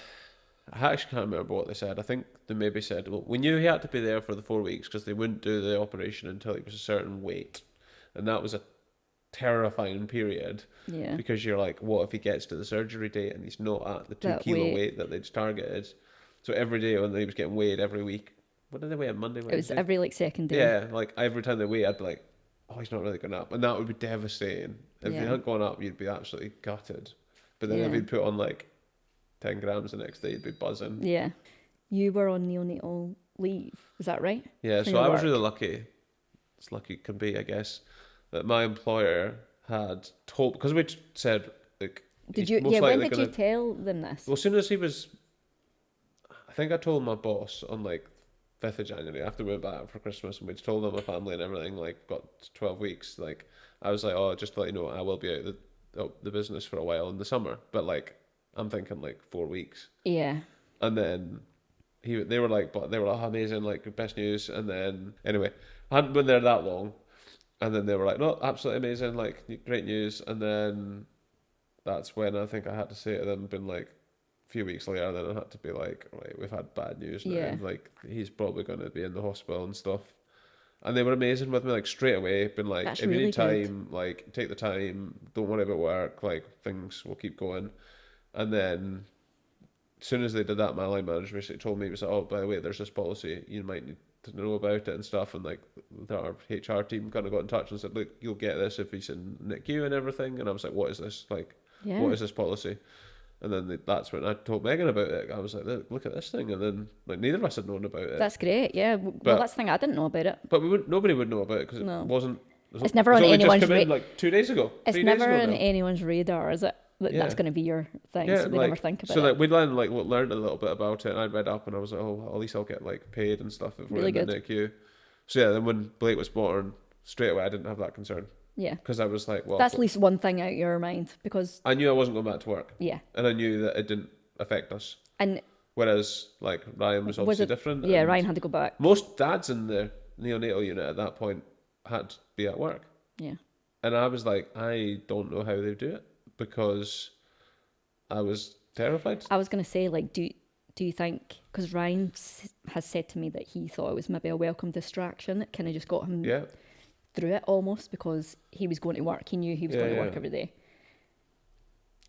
actually can't remember what they said. I think they maybe said, well, we knew he had to be there for the 4 weeks because they wouldn't do the operation until he was a certain weight, and that was a terrifying period because you're like, what if he gets to the surgery date and he's not at the 2 kilo weight that they'd targeted? So every day when he was getting weighed every week, what did they weigh on Monday, Wednesday? It was every like second day. Yeah, like every time they weigh, I'd be like, oh, he's not really going up, and that would be devastating. If he hadn't gone up, you'd be absolutely gutted. But then if he'd put on like 10 grams the next day, you'd be buzzing. Yeah. You were on neonatal leave, is that right? Yeah, so I was really lucky. As lucky can be, I guess, that my employer had told, because we said, like, did you? Yeah, when did you tell them this? Well, as soon as he was, I think I told my boss on like 5th of January after we went back for Christmas, and we'd told them my family and everything, like, got 12 weeks. Like, I was like, oh, just to let you know, I will be out of the business for a while in the summer, but like, I'm thinking like 4 weeks. Yeah. And then they were like, oh, amazing, like, best news. And then anyway, I hadn't been there that long. And then they were like, no, absolutely amazing, like, great news. And then that's when I think I had to say to them, been like a few weeks later, then I had to be like, right, we've had bad news now. Yeah. Like, he's probably going to be in the hospital and stuff. And they were amazing with me, like, straight away, been like, that's if really you need time, like, take the time, don't worry about work, like, things will keep going. And then as soon as they did that, my line manager basically told me, he was like, oh, by the way, there's this policy, you might need to know about it and stuff, and like our HR team kind of got in touch and said, look, you'll get this if he's in NICU and everything. And I was like, what is this? Like, what is this policy? And then that's when I told Megan about it. I was like, look at this thing. And then like neither of us had known about it. That's great, yeah. Well, that's the thing, I didn't know about it. But nobody would know about it because it wasn't. It's never on anyone's radar. Like 2 days ago. It's never on anyone's radar, is it? That's going to be your thing, so they never think about it. So like we learned a little bit about it, and I read up, and I was like, oh, well, at least I'll get like paid and stuff if we're in the NICU. So yeah, then when Blake was born, straight away I didn't have that concern. Yeah. Because I was like, well, that's at least one thing out of your mind, because I knew I wasn't going back to work. Yeah. And I knew that it didn't affect us. And whereas like Ryan was obviously different. Yeah, Ryan had to go back. Most dads in the neonatal unit at that point had to be at work. Yeah. And I was like, I don't know how they do it, because I was terrified. I was going to say, like, do you think, because Ryan has said to me that he thought it was maybe a welcome distraction that kind of just got him through it almost, because he was going to work. He knew he was going to work every day.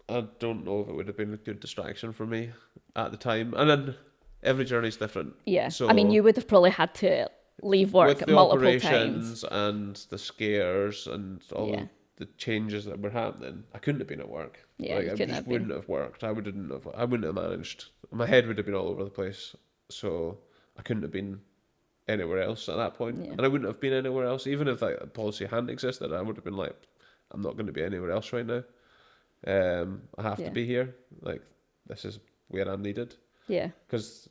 I don't know if it would have been a good distraction for me at the time. And then every journey's different. Yeah. So, I mean, you would have probably had to leave work with multiple the times. operations and the scares and all the changes that were happening. I couldn't have been at work. Yeah, like, you I just wouldn't have worked. I wouldn't have managed. My head would have been all over the place. So I couldn't have been anywhere else at that point. Yeah. And I wouldn't have been anywhere else. Even if that policy hadn't existed, I would have been like, I'm not going to be anywhere else right now. I have to be here. Like, this is where I'm needed. Yeah. Because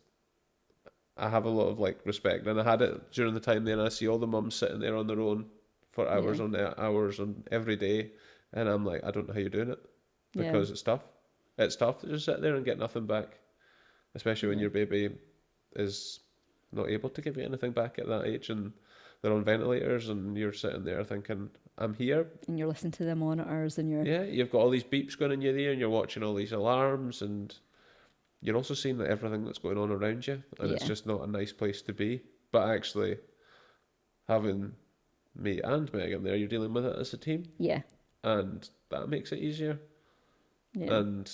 I have a lot of like respect, and I had it during the time then. I see all the mums sitting there on their own for hours on hours on every day, and I'm like, I don't know how you're doing it, because it's tough. It's tough to just sit there and get nothing back. especially when your baby is not able to give you anything back at that age and they're on ventilators and you're sitting there thinking, I'm here. And you're listening to the monitors and you're... Yeah, you've got all these beeps going in your ear and you're watching all these alarms and you're also seeing everything that's going on around you, and it's just not a nice place to be. But actually, having me and Megan there, you're dealing with it as a team. Yeah. And that makes it easier. Yeah. And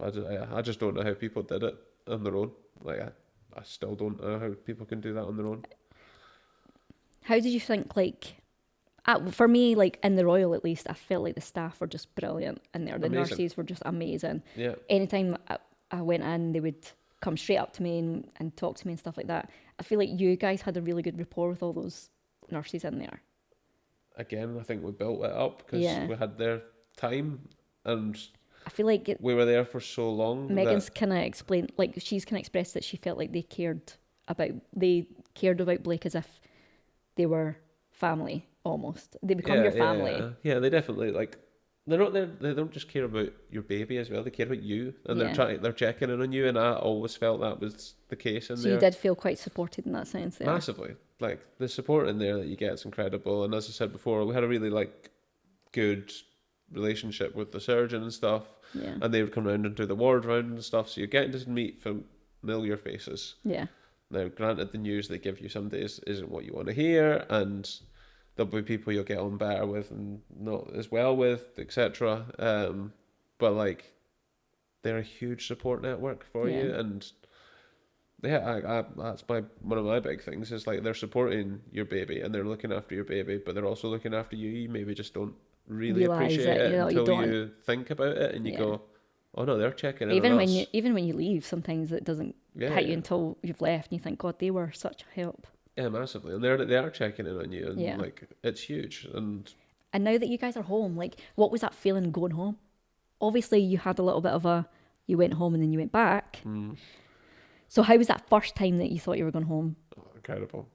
I just don't know how people did it on their own. Like, I still don't know how people can do that on their own. How did you think, like, for me, like, in the Royal at least, I felt like the staff were just brilliant in there. The Amazing. nurses were just amazing. Yeah. Anytime I went in, they would come straight up to me and talk to me and stuff like that. I feel like you guys had a really good rapport with all those nurses in there. Again, I think we built it up because we had their time and I feel like we were there for so long. Megan's kind of explained, like, she's kind of expressed that she felt like they cared about Blake as if they were family, almost. They become your family. Yeah, they definitely, like, they're not there. They don't just care about your baby as well. They care about you, and they're checking in on you. And I always felt that was the case in there. So you did feel quite supported in that sense, there. Massively. Like, the support in there that you get is incredible. And as I said before, we had a really good relationship with the surgeon and stuff. Yeah. And they would come around and do the ward round and stuff. So you're getting to meet familiar faces. Yeah. Now, granted, the news they give you some days isn't what you want to hear, and there'll be people you'll get on better with and not as well with, etc. But, like, they're a huge support network for you, and that's one of my big things is, like, they're supporting your baby and they're looking after your baby, but they're also looking after you. You maybe just don't really appreciate it until you think about it and you go, oh no, they're checking in on us. Even when you leave, sometimes it doesn't hit you until you've left and you think, God, they were such help. Yeah, massively. And they are checking in on you, and like, it's huge. And now that you guys are home, like, what was that feeling going home? Obviously you had a little bit of you went home and then you went back. So how was that first time that you thought you were going home? Oh, incredible.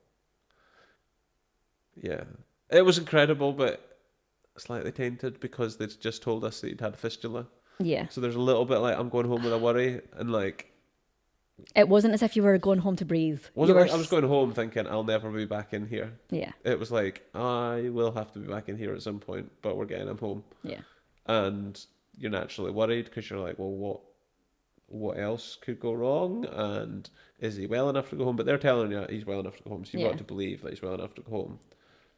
Yeah. It was incredible, but slightly tainted because they'd just told us that he'd had a fistula. Yeah. So there's a little bit like, I'm going home with a worry, and like... It wasn't as if you were going home to breathe. I was going home thinking, I'll never be back in here. Yeah. It was like, I will have to be back in here at some point, but we're getting him home. Yeah. And you're naturally worried because you're like, well, what else could go wrong? And is he well enough to go home? But they're telling you he's well enough to go home, so you've got to believe that he's well enough to go home.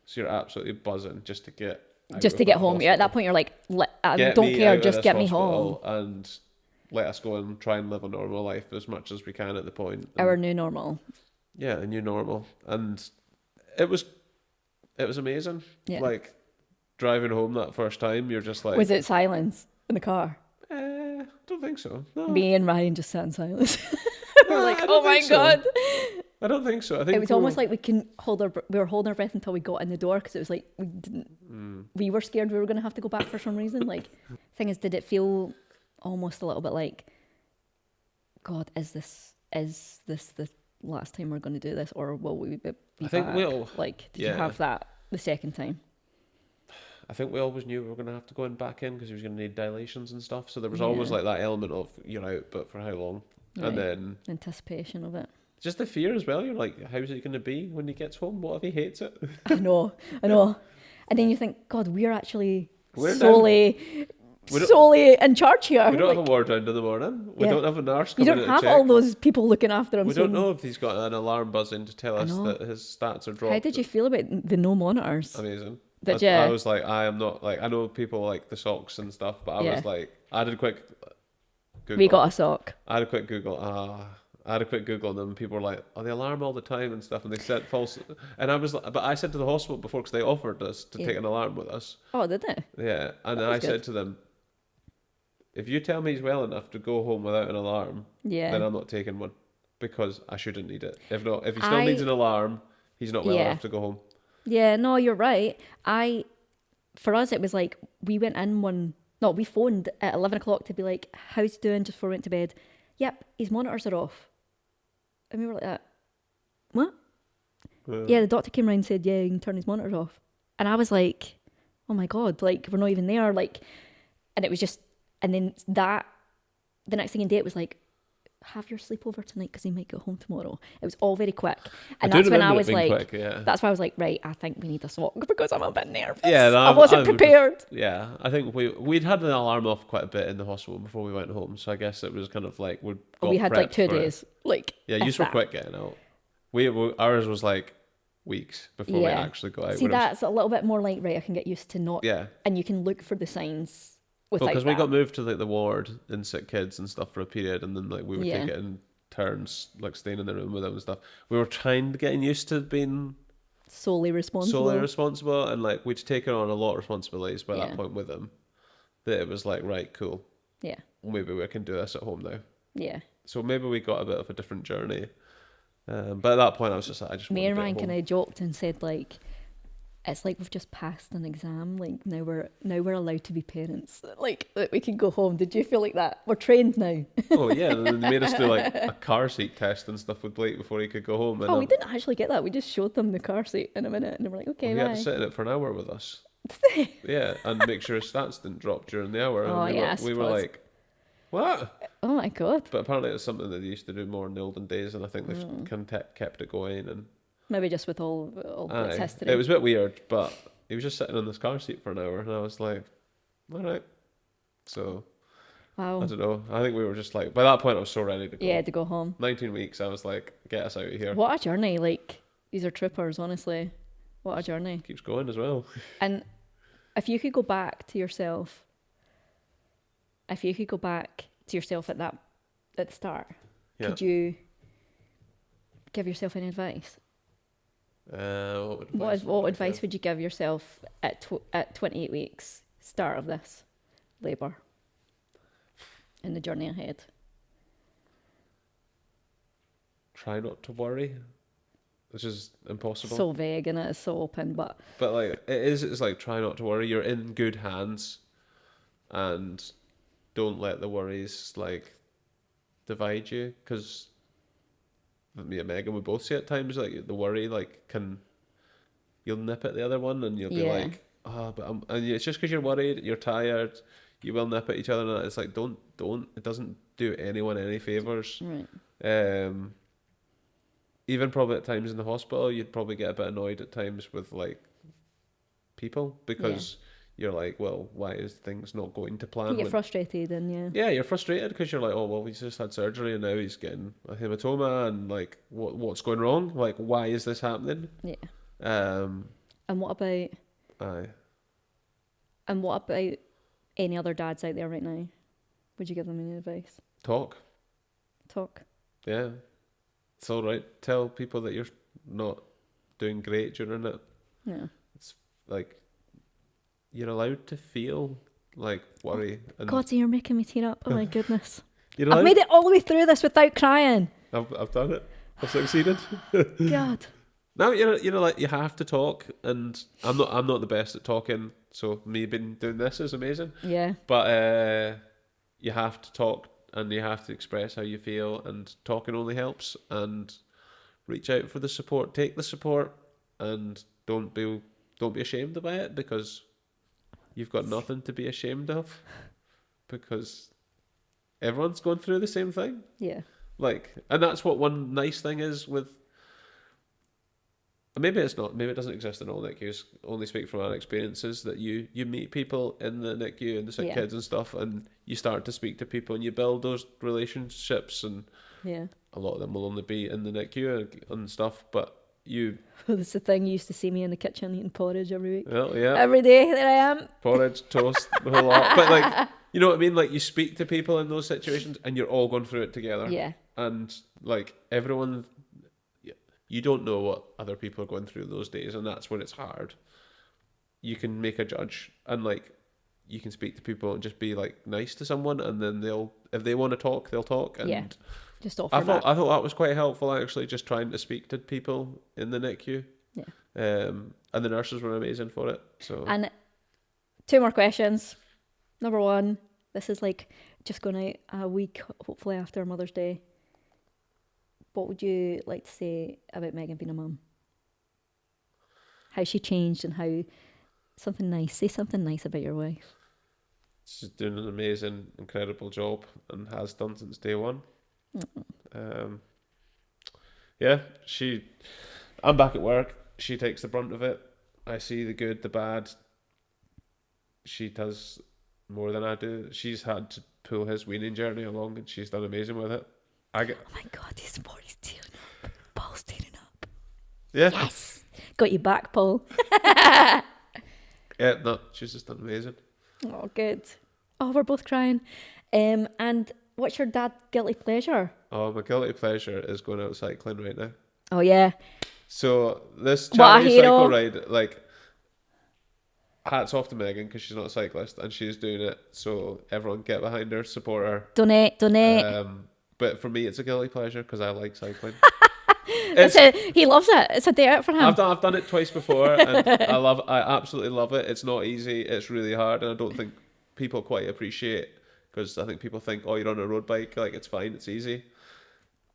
So you're absolutely buzzing just to get home. Hospital. Yeah, at that point you're like, I don't care, just get me home. And let us go and try and live a normal life as much as we can at the point. And our new normal. Yeah, a new normal. And it was amazing. Yeah. Like, driving home that first time, you're just like... Was it silence in the car? Don't think so. No. Me and Ryan just sat in silence. We're like, oh my God. I don't think so. I think it was almost like we were holding our breath until we got in the door, because it was like we were scared we were going to have to go back for some reason. Like, thing is, did it feel almost a little bit like, God, is this the last time we're going to do this, or will we be I think back? we'll... Like, did you have that the second time? I think we always knew we were going to have to go back in because he was going to need dilations and stuff. So there was always like that element of, you're out, but for how long? Right. And then... anticipation of it. Just the fear as well. You're like, how's it going to be when he gets home? What if he hates it? I know. And then you think, God, we're actually solely in charge here. We don't have a ward round in the morning. We don't have a nurse coming in to check. You don't have all those people looking after him. We don't know if he's got an alarm buzzing to tell us that his stats are dropped. How did you feel about the no monitors? Amazing. I was like, I am not, like, I know people like the socks and stuff, but I was like, I did a quick Google. We got a sock. I had a quick Google on them, and people were like, oh, they alarm all the time and stuff, and they said false. And I was like, but I said to the hospital before, because they offered us to take an alarm with us. Oh, did they? Yeah. And I said to them, if you tell me he's well enough to go home without an alarm, then I'm not taking one, because I shouldn't need it. If he still needs an alarm, he's not well enough to go home. Yeah, no, you're right. For us, it was like, we phoned at 11 o'clock to be like, how's he doing, just before we went to bed. Yep, his monitors are off. And we were like that. What? Yeah, the doctor came around and said, yeah, you can turn his monitors off. And I was like, oh my God, like, we're not even there. Like, and it was just, and then the next thing in day, it was like, have your sleepover tonight because he might get home tomorrow. It was all very quick. And I do that's when I remember it was being like, quick, yeah. that's why I was like, right, I think we need a sock because I'm a bit nervous. Yeah, no, I wasn't would- prepared. Yeah, I think we'd had the alarm off quite a bit in the hospital before we went home, so I guess it was kind of like we had like prepped 2 for it. days. Like, Yeah, if you were that. quick getting out. Ours was like weeks before we Yeah. actually got out. See, when it was- that's a little bit more like, right, I can get used to not, yeah, and you can look for the signs without because we that. got moved to like the ward in sick kids and stuff for a period, and then like we would Yeah. take it in turns, like staying in the room with them and stuff. We were trying to getting used to being solely responsible. solely responsible, and like we'd taken on a lot of responsibilities by Yeah. that point with them. That it was like, right, cool, Yeah. maybe we can do this at home now. Yeah. So maybe we got a bit of a different journey. But at that point, I was just like, I just Me want and to Ryan get home. kind of joked and said, like, it's like we've just passed an exam. Like, now we're allowed to be parents. Like, that we can go home. Did you feel like that? We're trained now. Oh yeah, and then they made us do like a car seat test and stuff with Blake before he could go home. And Oh, we didn't actually get that. We just showed them the car seat in a minute, and they were like, okay, he bye. had to sit in it for an hour with us. Yeah, and make sure his stats didn't drop during the hour. Oh, and yeah, I we were suppose. like, what? Oh my god. But apparently it's something that they used to do more in the olden days, and I think they've kind of kept it going. And Maybe just with all its aye, history. it was a bit weird, but he was just sitting in this car seat for an hour, and I was like, all right. So Wow. I don't know. I think we were just like, by that point, I was so ready to go. Yeah, to go home. 19 weeks, I was like, get us out of here. What a journey. Like, these are troopers, honestly. What a journey. Keeps going as well. And if you could go back to yourself, at the start, Yeah. could you give yourself any advice? What advice would you give yourself at 28 weeks, start of this labour, in the journey ahead? Try not to worry, which is impossible. So vague and it's so open, but But like it's like try not to worry. You're in good hands, and don't let the worries like divide you. Because me and Megan would both say at times like the worry like you'll nip at the other one, and you'll be Yeah. like, and it's just because you're worried, you're tired, you will nip at each other, and it's like don't. It doesn't do anyone any favors. right. Even probably at times in the hospital, you'd probably get a bit annoyed at times with like people because you're like, well, why is things not going to plan? You get when- frustrated and yeah, you're frustrated because you're like, oh well, he's just had surgery and now he's getting a hematoma and like, what's going wrong? Like, why is this happening? yeah. Um, And what about aye. any other dads out there right now? Would you give them any advice? Talk. Yeah, it's all right. Tell people that you're not doing great during it. Yeah. It's like you're allowed to feel like worry. And God, you're making me tear up. Oh my goodness. you're I've allowed- made it all the way through this without crying. I've done it. I've succeeded. God. No, like you have to talk, and I'm not the best at talking. So me being doing this is amazing. Yeah. But you have to talk, and you have to express how you feel, and talking only helps. And reach out for the support. Take the support, and don't be ashamed about it, because you've got nothing to be ashamed of, because everyone's going through the same thing. Yeah. Like, and that's what one nice thing is with. Maybe it's not. Maybe it doesn't exist in all NICUs. Only speak from our experiences that you meet people in the NICU and the sick Yeah. kids and stuff, and you start to speak to people and you build those relationships. And Yeah. a lot of them will only be in the NICU and stuff, but you. That's the thing. You used to see me in the kitchen eating porridge every week. Well, yeah, Every day, there I am. porridge, toast, the whole lot. But like, you know what I mean? Like, you speak to people in those situations, and you're all going through it together. Yeah. And like everyone, you don't know what other people are going through those days, and that's when it's hard. You can make a judge, and like you can speak to people and just be like nice to someone, and then if they want to talk, they'll talk. And Yeah. Just offer I thought that. that was quite helpful, actually, just trying to speak to people in the NICU. Yeah. And the nurses were amazing for it. So And 2 more questions. Number 1, this is like just going out a week, hopefully after Mother's Day. What would you like to say about Megan being a mum? How she changed and how something nice. Say something nice about your wife. she's doing an amazing, incredible job, and has done since day one. Yeah, I'm back at work. She takes the brunt of it. I see the good, the bad. She does more than I do. She's had to pull his weaning journey along, and she's done amazing with it. Oh my God, his body's tearing up. Paul's tearing up. Yeah. Yes. Got you back, Paul. Yeah, no, she's just done amazing. Oh, good. Oh, we're both crying. And what's your dad guilty pleasure? Oh, my guilty pleasure is going out cycling right now. Oh, yeah. So this What a charity hero. cycle ride, like, hats off to Megan because she's not a cyclist and she's doing it. So everyone get behind her, support her. Donate. But for me, it's a guilty pleasure because I like cycling. He loves it. It's a day out for him. I've done it twice before, and I absolutely love it. It's not easy. It's really hard, and I don't think people quite appreciate, because I think people think, oh, you're on a road bike, like it's fine, it's easy.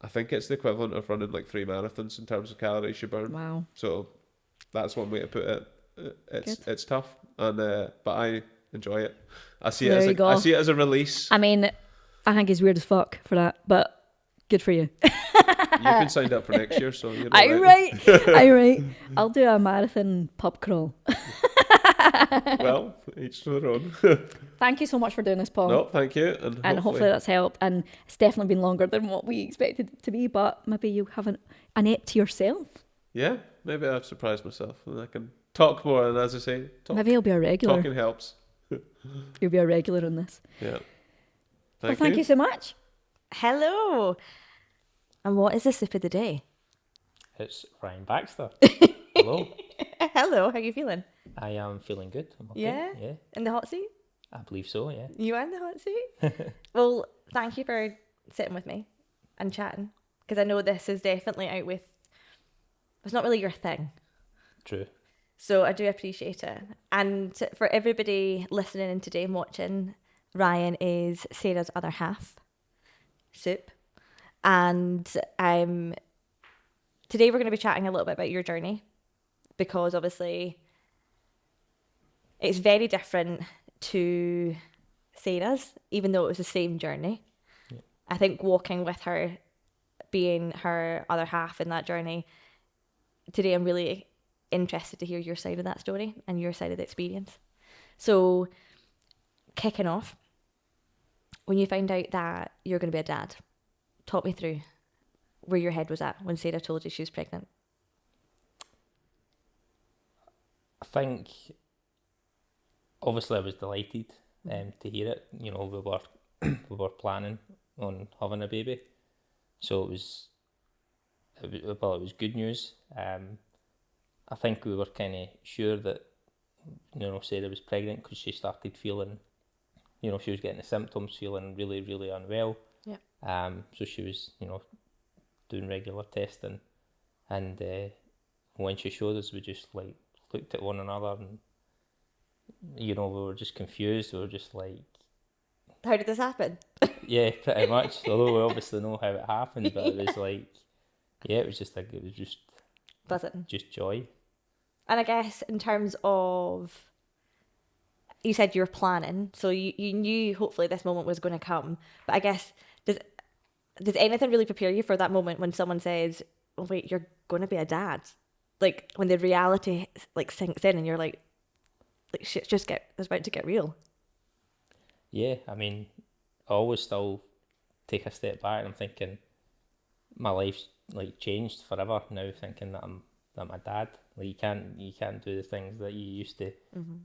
I think it's the equivalent of running like 3 marathons in terms of calories you burn. Wow. So that's one way to put it. It's tough, and but I enjoy it. I see it as a release. I mean, I think he's weird as fuck for that, but good for you. You've been signed up for next year, so you're I right. I'll do a marathon pub crawl. Well, each to their own. Thank you so much for doing this, Paul. No, thank you, and hopefully that's helped. And it's definitely been longer than what we expected it to be, but maybe you have an ep to yourself. Yeah, maybe I've surprised myself and I can talk more. And as I say, maybe you'll be a regular. Talking helps. You'll be a regular on this. Yeah. Thank you so much. Hello. And what is the sip of the day? It's Ryan Baxter. Hello. Hello, how are you feeling? I am feeling good. I'm okay. Yeah? Yeah, In the hot seat? I believe so, yeah. You are in the hot seat? Well, thank you for sitting with me and chatting, because I know this is definitely out with, it's not really your thing. True. So I do appreciate it. And for everybody listening in today and watching, Ryan is Sarah's other half, Soup. And today we're going to be chatting a little bit about your journey, because obviously it's very different to Sarah's, even though it was the same journey. Yeah. I think walking with her, being her other half in that journey, today I'm really interested to hear your side of that story and your side of the experience. So, kicking off, when you found out that you're going to be a dad, talk me through where your head was at when Sarah told you she was pregnant. I think, obviously I was delighted to hear it. You know, we were planning on having a baby, so it was good news. I think we were kind of sure that, you know, Sarah was pregnant because she started feeling, you know, she was getting the symptoms, feeling really, really unwell. Yeah. So she was, you know, doing regular testing, and when she showed us, we just like looked at one another, and you know, we were just confused. We were just like, how did this happen? Yeah, pretty much. Although we obviously know how it happened, but it was like, yeah, it was just buzzing, just joy. And I guess in terms of, you said you were planning, so you knew hopefully this moment was going to come. But I guess, does anything really prepare you for that moment when someone says, oh wait, you're going to be a dad? Like when the reality like sinks in and you're like shit's it's about to get real. Yeah, I mean, I always still take a step back and I'm thinking my life's like changed forever now, thinking that I'm a dad. Like you can't do the things that you used to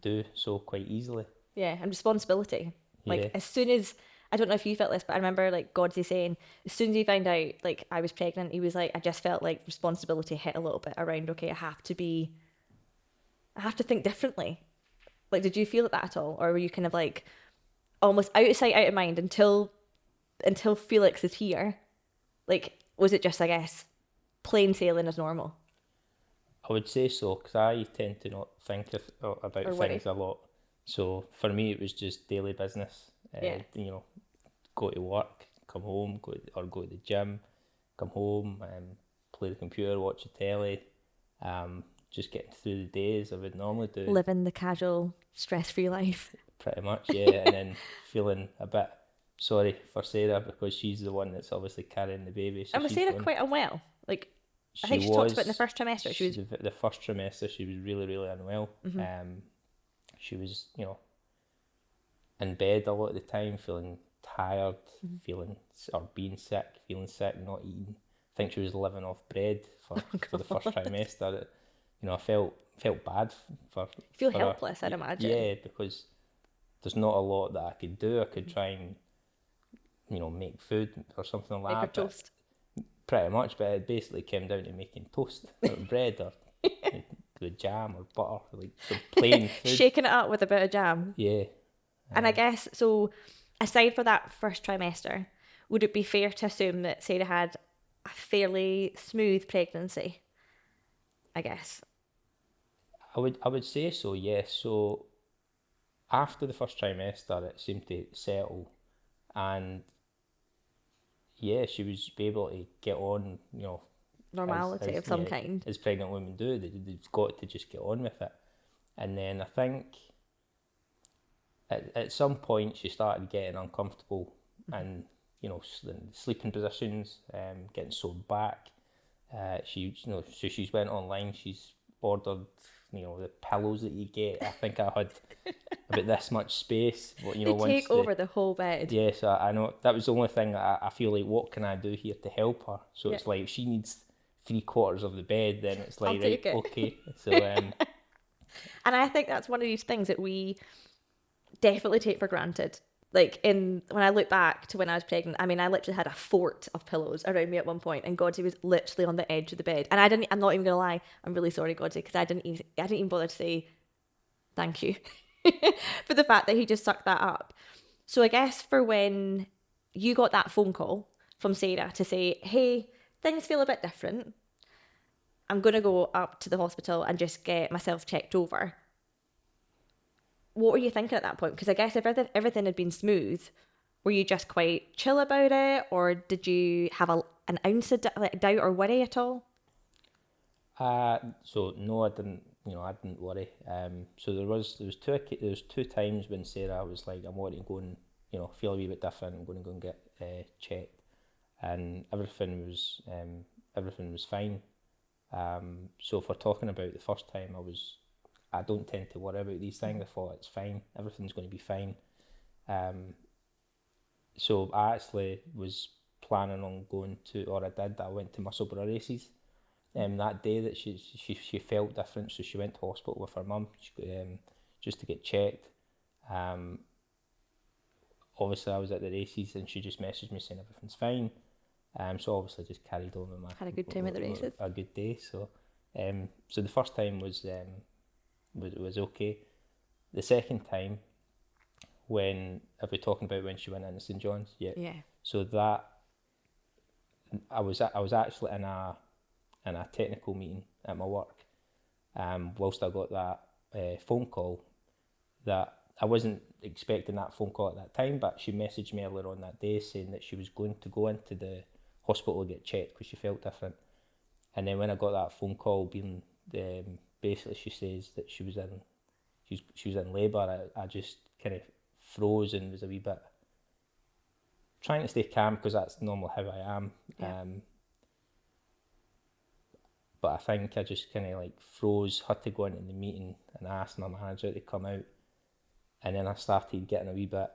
do so quite easily. Yeah, and responsibility. Like as soon as, I don't know if you felt this, but I remember like Godsey saying, as soon as he found out like I was pregnant, he was like, I just felt like responsibility hit a little bit around, okay, I have to think differently. Like, did you feel that at all? Or were you kind of like almost out of sight, out of mind until Felix is here? Like, was it just, I guess, plain sailing as normal? I would say so, because I tend to not think about things a lot. So for me, it was just daily business. You know, go to work, come home, go to the gym, come home, play the computer, watch the telly, just getting through the days I would normally do. Living the casual, stress-free life. Pretty much, yeah. And then feeling a bit sorry for Sarah, because she's the one that's obviously carrying the baby. So And was she's Sarah going- quite unwell? Like, I She think she talked about in the was- first trimester. She was. the first trimester, she was really, really unwell. Mm-hmm. She was, in bed a lot of the time, feeling tired, Mm-hmm. feeling or being sick, feeling sick, not eating. I think she was living off bread for the first trimester. I felt bad for. Feel for her. helpless, I'd imagine. Yeah, because there's not a lot that I could do. I could try and, make food or something like Make her that. but toast. Pretty much, but it basically came down to making toast or bread or with jam or butter, like the plain food. Shaking it up with a bit of jam. Yeah. And I guess, so aside for that first trimester, would it be fair to assume that Sarah had a fairly smooth pregnancy? I guess. I would say so, yes. So after the first trimester, it seemed to settle, and yeah, she was able to get on, Normality of some yeah, kind. as pregnant women do. They've got to just get on with it. And then I think at some point she started getting uncomfortable and, sleeping positions, getting sewed back. So she's went online, she's ordered, the pillows that you get. I think I had about this much space. They take over the whole bed. Yeah, so I know that was the only thing I feel like, what can I do here to help her? So it's like, if she needs 3/4 of the bed, then it's like, I'll take it. okay. So And I think that's one of these things that we definitely take for granted. Like, when I look back to when I was pregnant, I mean, I literally had a fort of pillows around me at one point, and Godsey was literally on the edge of the bed. And I'm not even gonna lie, I'm really sorry, Godsey, because I didn't even bother to say thank you for the fact that he just sucked that up. So I guess for when you got that phone call from Sarah to say, hey, things feel a bit different, I'm gonna go up to the hospital and just get myself checked over. What were you thinking at that point? Because I guess if everything had been smooth, were you just quite chill about it, or did you have an ounce of doubt or worry at all? so no, I didn't. I didn't worry. So there was two times when Sarah was like, I'm wanting to go and feel a wee bit different. I'm going to go and get checked, and everything was fine. So if we're talking about the first time, I don't tend to worry about these things. I thought, it's fine, everything's going to be fine. So I actually was planning on going to, or I went to Musselburgh races that day that she felt different, so she went to hospital with her mum just to get checked. Obviously I was at the races and she just messaged me saying everything's fine. So obviously I just carried on with my... Had a good time at the races. A good day. So so the first time was okay. The second time, are we talking about when she went into St John's? Yeah. So that I was actually in a technical meeting at my work, whilst I got that phone call. That I wasn't expecting that phone call at that time, but she messaged me earlier on that day saying that she was going to go into the hospital to get checked because she felt different. And then when I got that phone call, basically she says that she was in labour, I just kind of froze and was a wee bit trying to stay calm, because that's normally how I am. Yeah. But I think I just kind of froze, had to go into the meeting and ask my manager to come out. And then I started getting a wee bit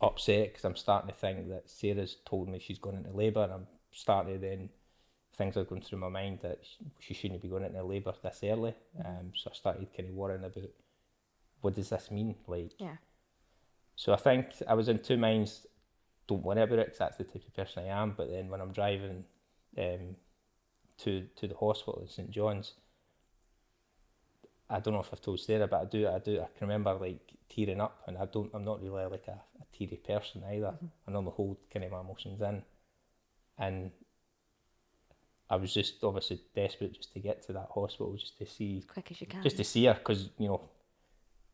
upset, because I'm starting to think that Sarah's told me she's going into labour, and I'm starting to then, things are going through my mind that she shouldn't be going into labour this early. So I started kind of worrying about, what does this mean? Yeah. So I think I was in two minds. Don't worry about it, because that's the type of person I am. But then when I'm driving to the hospital in St John's, I don't know if I've told Sarah, but I do. I can remember tearing up, and I'm not really a teary person either. Mm-hmm. I normally hold kind of my emotions in, and I was just obviously desperate just to get to that hospital, just to see, As quick as you can. just to see her, because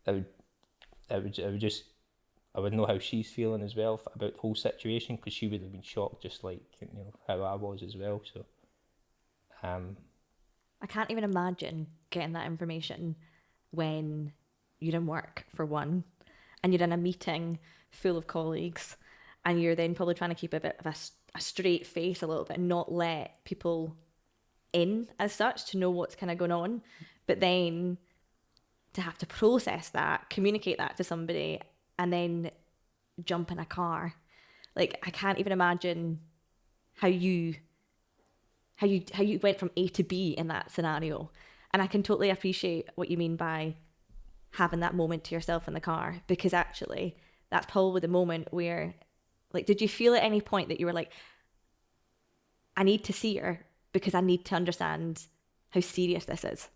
I would know how she's feeling as well about the whole situation, because she would have been shocked just like how I was as well. So I can't even imagine getting that information when you're in work, for one, and you're in a meeting full of colleagues, and you're then probably trying to keep a bit of a straight face a little bit and not let people in as such to know what's kind of going on, but then to have to process that, communicate that to somebody, and then jump in a car. Like, I can't even imagine how you went from A to B in that scenario. And I can totally appreciate what you mean by having that moment to yourself in the car, because actually that's probably the moment where, like, did you feel at any point that you were like, I need to see her because I need to understand how serious this is?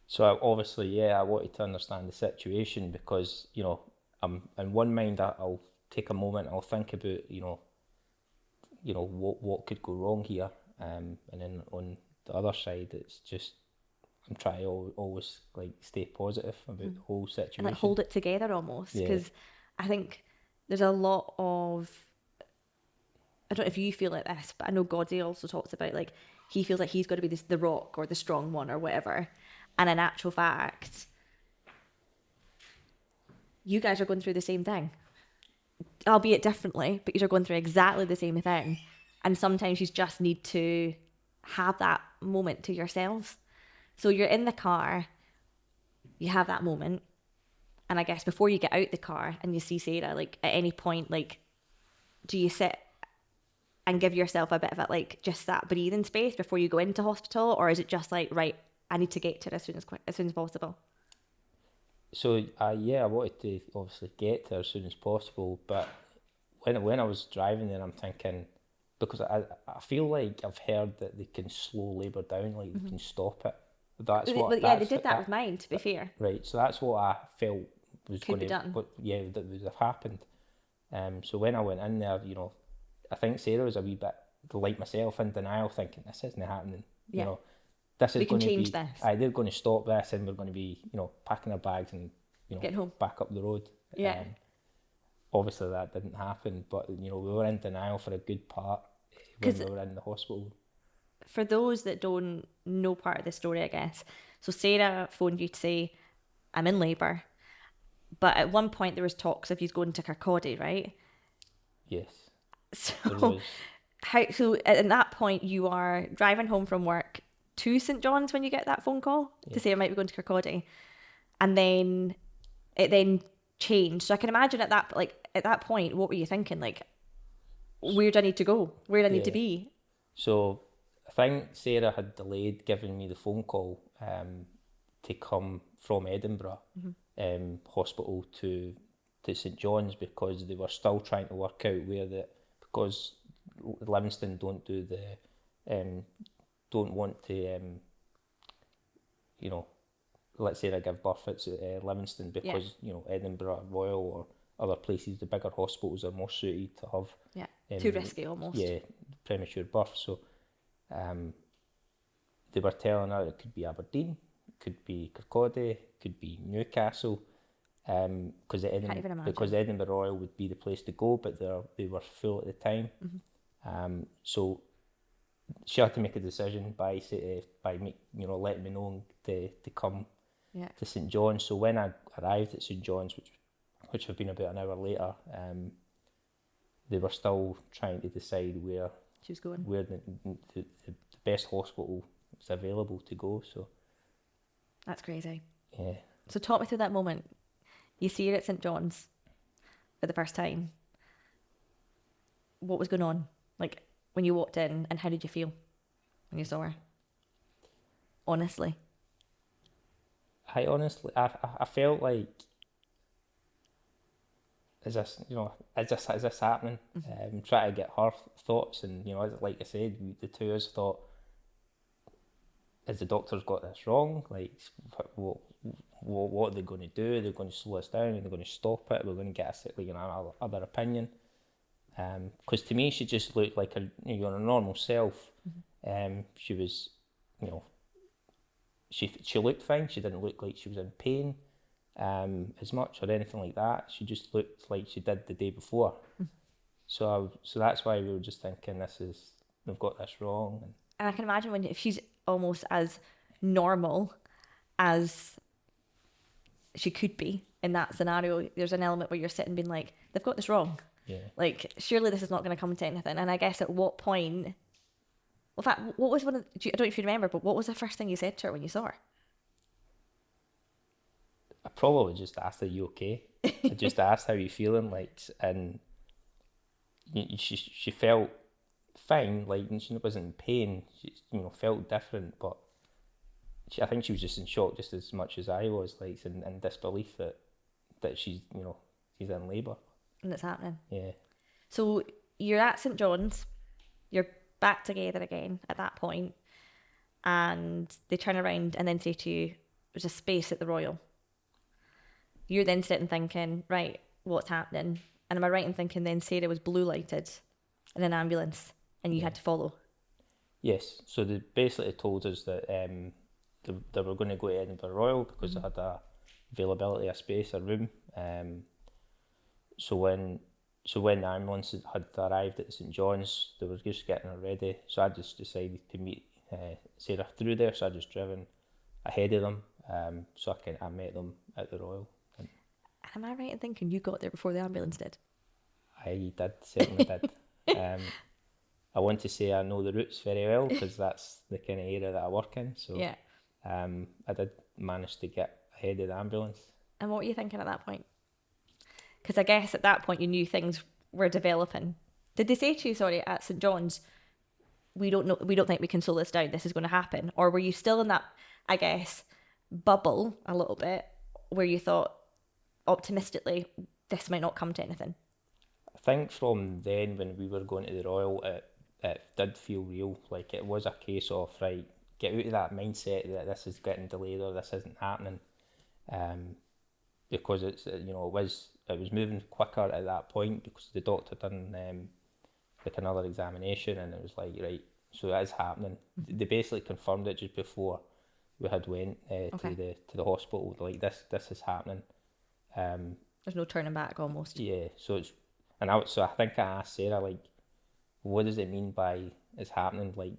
So obviously, yeah, I wanted to understand the situation because, you know, I'm in one mind, I'll take a moment, I'll think about, you know, what could go wrong here, and then on the other side, it's just I'm trying to always like stay positive about the whole situation and like hold it together almost, Yeah. because I think there's a lot of, I don't know if you feel like this, but I know Godsey also talks about, like, he feels like he's got to be the rock or the strong one or whatever, and in actual fact you guys are going through the same thing, albeit differently, but you're going through exactly the same thing, and sometimes you just need to have that moment to yourselves. So you're in the car, you have that moment, and I guess before you get out the car and you see Sarah, like, at any point, like, do you sit and give yourself a bit of it, like, just that breathing space before you go into hospital, or is it just like, right, I need to get to it as soon as possible? So yeah, I wanted to obviously get there as soon as possible, but when I was driving there, I'm thinking, because I feel like I've heard that they can slow labour down, like they can stop it. That's what. But yeah, they That's did that with mine, to be fair. right. So that's what I felt was Could going be to, done. that would have happened. So when I went in there, you know, I think Sarah was a wee bit like myself in denial, thinking this isn't happening. Yeah. You know, this is We can going to change be. this. They're going to stop this, and we're going to be, you know, packing our bags and, you know, Getting home. back up the road. Yeah. Obviously that didn't happen, but you know, we were in denial for a good part when 'Cause we were in the hospital. for those that don't know part of the story, I guess, so Sarah phoned you to say, I'm in labour, but at one point there was talks of you going to Kirkcaldy, right? Yes, there So was. so at that point you are driving home from work to St John's when you get that phone call to say I might be going to Kirkcaldy, and then it then changed. So I can imagine at that point, what were you thinking? Like, where do I need to go? Where do I need to Yeah. be? So I think Sarah had delayed giving me the phone call to come from Edinburgh hospital to St John's, because they were still trying to work out because Livingston don't want to you know, let's say I give birth at Livingston, because you know, Edinburgh Royal or other places, the bigger hospitals are more suited to have Too risky almost. yeah, premature birth. So they were telling her it could be Aberdeen, could be Kirkcaldy, could be Newcastle, because Can't even imagine. Edinburgh Royal would be the place to go, but they were full at the time. So she had to make a decision by letting me know to come to St John's. So when I arrived at St John's, which had been about an hour later, they were still trying to decide where She was going. where the best hospital was available to go. So That's crazy. yeah, So talk me through that moment. You see her at St John's for the first time. What was going on? Like, when you walked in, and how did you feel when you saw her? Honestly. I felt like, is this happening? Try to get her thoughts, and you know, like I said, the two of us thought, has the doctors got this wrong? Like, what are they going to do? Are they going to slow us down? Are they going to stop it? We're going to get another opinion. Because to me, she just looked like her normal self. She was, you know, she looked fine. She didn't look like she was in pain as much or anything like that. She just looked like she did the day before. So that's why we were just thinking, they've got this wrong. And I can imagine if she's almost as normal as she could be in that scenario. There's an element where you're sitting being like, they've got this wrong. Yeah. Like, surely this is not going to come to anything. And I guess at what point, well, in fact, what was one of, I don't know if you remember, but what was the first thing you said to her when you saw her? I probably just asked, "Are you okay?" I just asked, "How you feeling?" Like, and she felt fine. Like, she wasn't in pain. She, felt different, but I think she was just in shock just as much as I was, like, in disbelief that she's she's in labour. And it's happening. Yeah. So you're at St John's, you're back together again at that point, and they turn around and then say to you, there's a space at the Royal. You're then sitting thinking, right, what's happening? And am I right in thinking then Sarah was blue lighted in an ambulance and you had to follow? Yes. So they basically told us that they were going to go to Edinburgh Royal because they had a availability of space, a room. So when the ambulance had arrived at St John's, they were just getting her ready. So I just decided to meet Sarah through there. So I just driven ahead of them. So I met them at the Royal. Am I right in thinking you got there before the ambulance did? I did, certainly did. I want to say I know the routes very well because that's the kind of area that I work in. So yeah. I did manage to get ahead of the ambulance. And what were you thinking at that point? Because I guess at that point you knew things were developing. Did they say to you, sorry, at St John's, we don't think we can slow this down, this is going to happen? Or were you still in that, I guess, bubble a little bit where you thought optimistically this might not come to anything? I think from then when we were going to the Royal, it did feel real. Like, it was a case of, right, get out of that mindset that this is getting delayed or this isn't happening, because it's it was moving quicker at that point because the doctor done like another examination and it was like, right, so it is happening. They basically confirmed it just before we had went to the hospital. Like, this is happening. There's no turning back almost. Yeah, so I think I asked Sarah, like, what does it mean by it's happening? Like,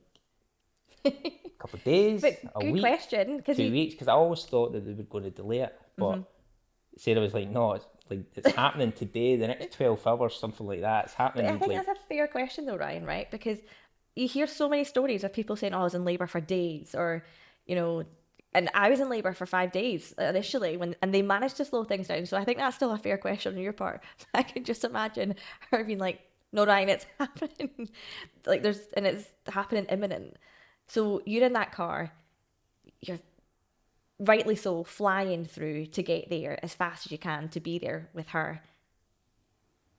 a couple of days, But a good week, question, 2 weeks? Because I always thought that they were going to delay it, but Sarah was like, no, it's happening today, the next 12 hours, something like that. It's happening. But I think that's a fair question though, Ryan, right? Because you hear so many stories of people saying, oh, I was in labour for days, or, and I was in labour for 5 days initially and they managed to slow things down. So I think that's still a fair question on your part. I can just imagine her being like, no, Ryan, it's happening. And it's happening imminent. So you're in that car, you're rightly so flying through to get there as fast as you can to be there with her.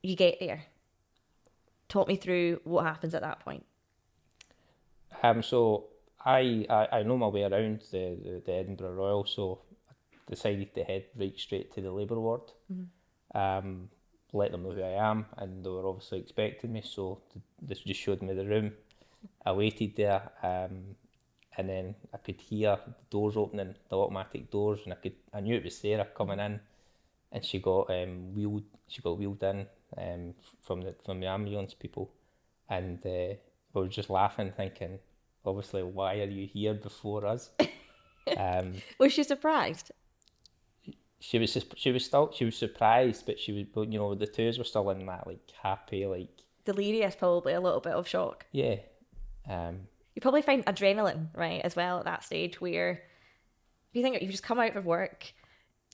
You get there. Talk me through what happens at that point. So I know my way around the Edinburgh Royal, so I decided to head right straight to the labour ward. Let them know who I am, and they were obviously expecting me, so they just showed me the room. I waited there, and then I could hear the doors opening, the automatic doors, and I knew it was Sarah coming in, and she got wheeled in from the ambulance people, and we were just laughing, thinking, obviously, why are you here before us? Was she surprised? She was surprised, but the twos were still in that, like, happy, like, delirious, probably a little bit of shock. Yeah. You probably find adrenaline, right, as well at that stage, where if you think you've just come out of work,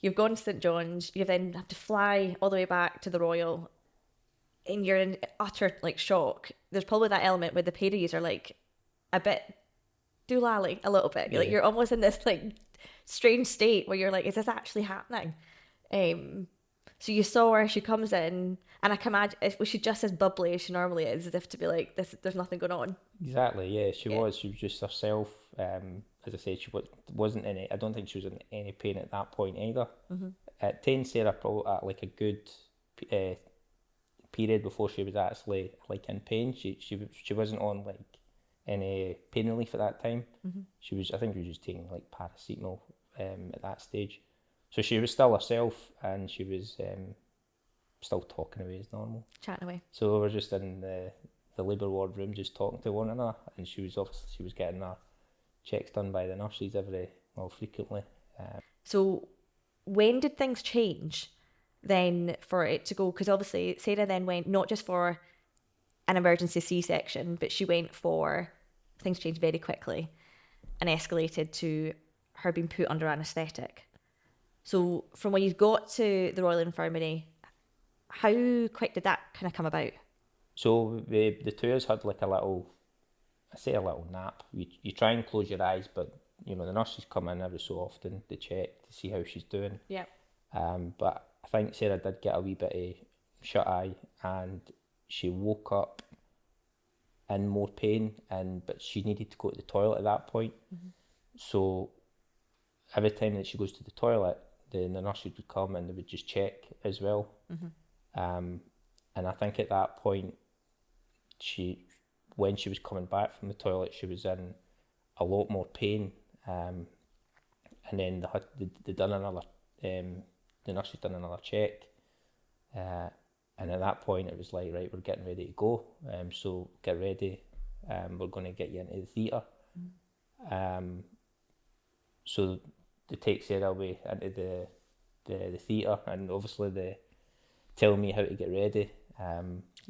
you've gone to St John's, you then have to fly all the way back to the Royal, and you're in utter like shock. There's probably that element where the pair of you are like a bit doolally a little bit. Yeah. Like, you're almost in this like strange state where you're like, is this actually happening? So you saw her, she comes in, and I can imagine, was she just as bubbly as she normally is, as if to be like, there's nothing going on? Exactly, yeah, she was just herself. As I said, she wasn't in it. I don't think she was in any pain at that point either. At 10, Sarah probably at like a good period before she was actually like in pain. She wasn't on like any pain relief at that time. I think she was just taking like paracetamol at that stage. So she was still herself, and she was still talking away as normal. Chatting away. So we were just in the labour ward room just talking to one another, and she was getting her checks done by the nurses frequently. So when did things change then for it to go? Because obviously Sarah then went not just for an emergency C-section, but she went for, things changed very quickly and escalated to her being put under anaesthetic. So from when you got to the Royal Infirmary, how quick did that kind of come about? So the two of us had like a little, I say a little nap. You try and close your eyes, but you know the nurses come in every so often to check to see how she's doing. Yeah. But I think Sarah did get a wee bit of shut eye, and she woke up in more pain, but she needed to go to the toilet at that point. So every time that she goes to the toilet, the nurses would come and they would just check as well. And I think at that point, when she was coming back from the toilet, she was in a lot more pain. And then they done another, the nurses done another check. And at that point, it was like, right, we're getting ready to go. So get ready. We're going to get you into the theatre. So they take Sarah away into the theatre, and obviously they tell me how to get ready.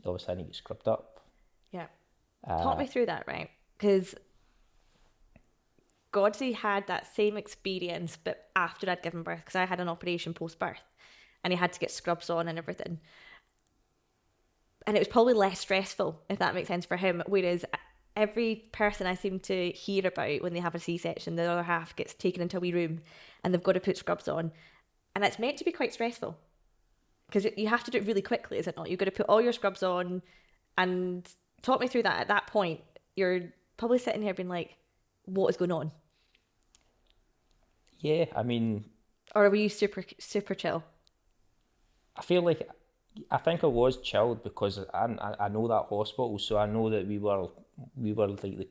Obviously, I need to get scrubbed up. Yeah. Talk me through that, right? Because Godsey had that same experience, but after I'd given birth, because I had an operation post-birth, and he had to get scrubs on and everything. And it was probably less stressful, if that makes sense for him. Whereas every person I seem to hear about when they have a C-section, the other half gets taken into a wee room and they've got to put scrubs on. And it's meant to be quite stressful because you have to do it really quickly, is it not? You've got to put all your scrubs on. And talk me through that. At that point, you're probably sitting here being like, what is going on? Yeah, I mean... Or were you super chill? I feel like... I think I was chilled because I know that hospital, so I know that we were like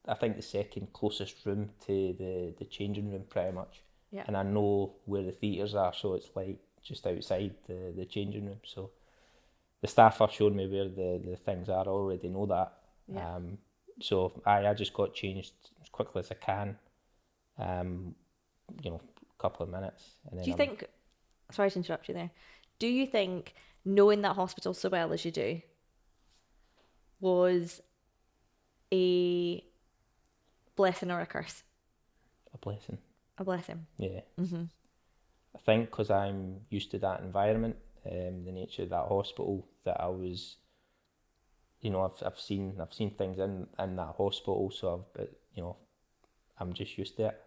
I think the second closest room to the changing room pretty much. Yeah. And I know where the theatres are, so it's like just outside the changing room. So the staff are showing me where the things are. I already know that. Yeah. So I just got changed as quickly as I can. A couple of minutes. And then Do you think? Sorry to interrupt you there. Do you think knowing that hospital so well as you do was a blessing or a curse? A blessing. A blessing. Yeah. I think because I'm used to that environment, the nature of that hospital, that I was, I've seen things in that hospital, so I'm just used to it.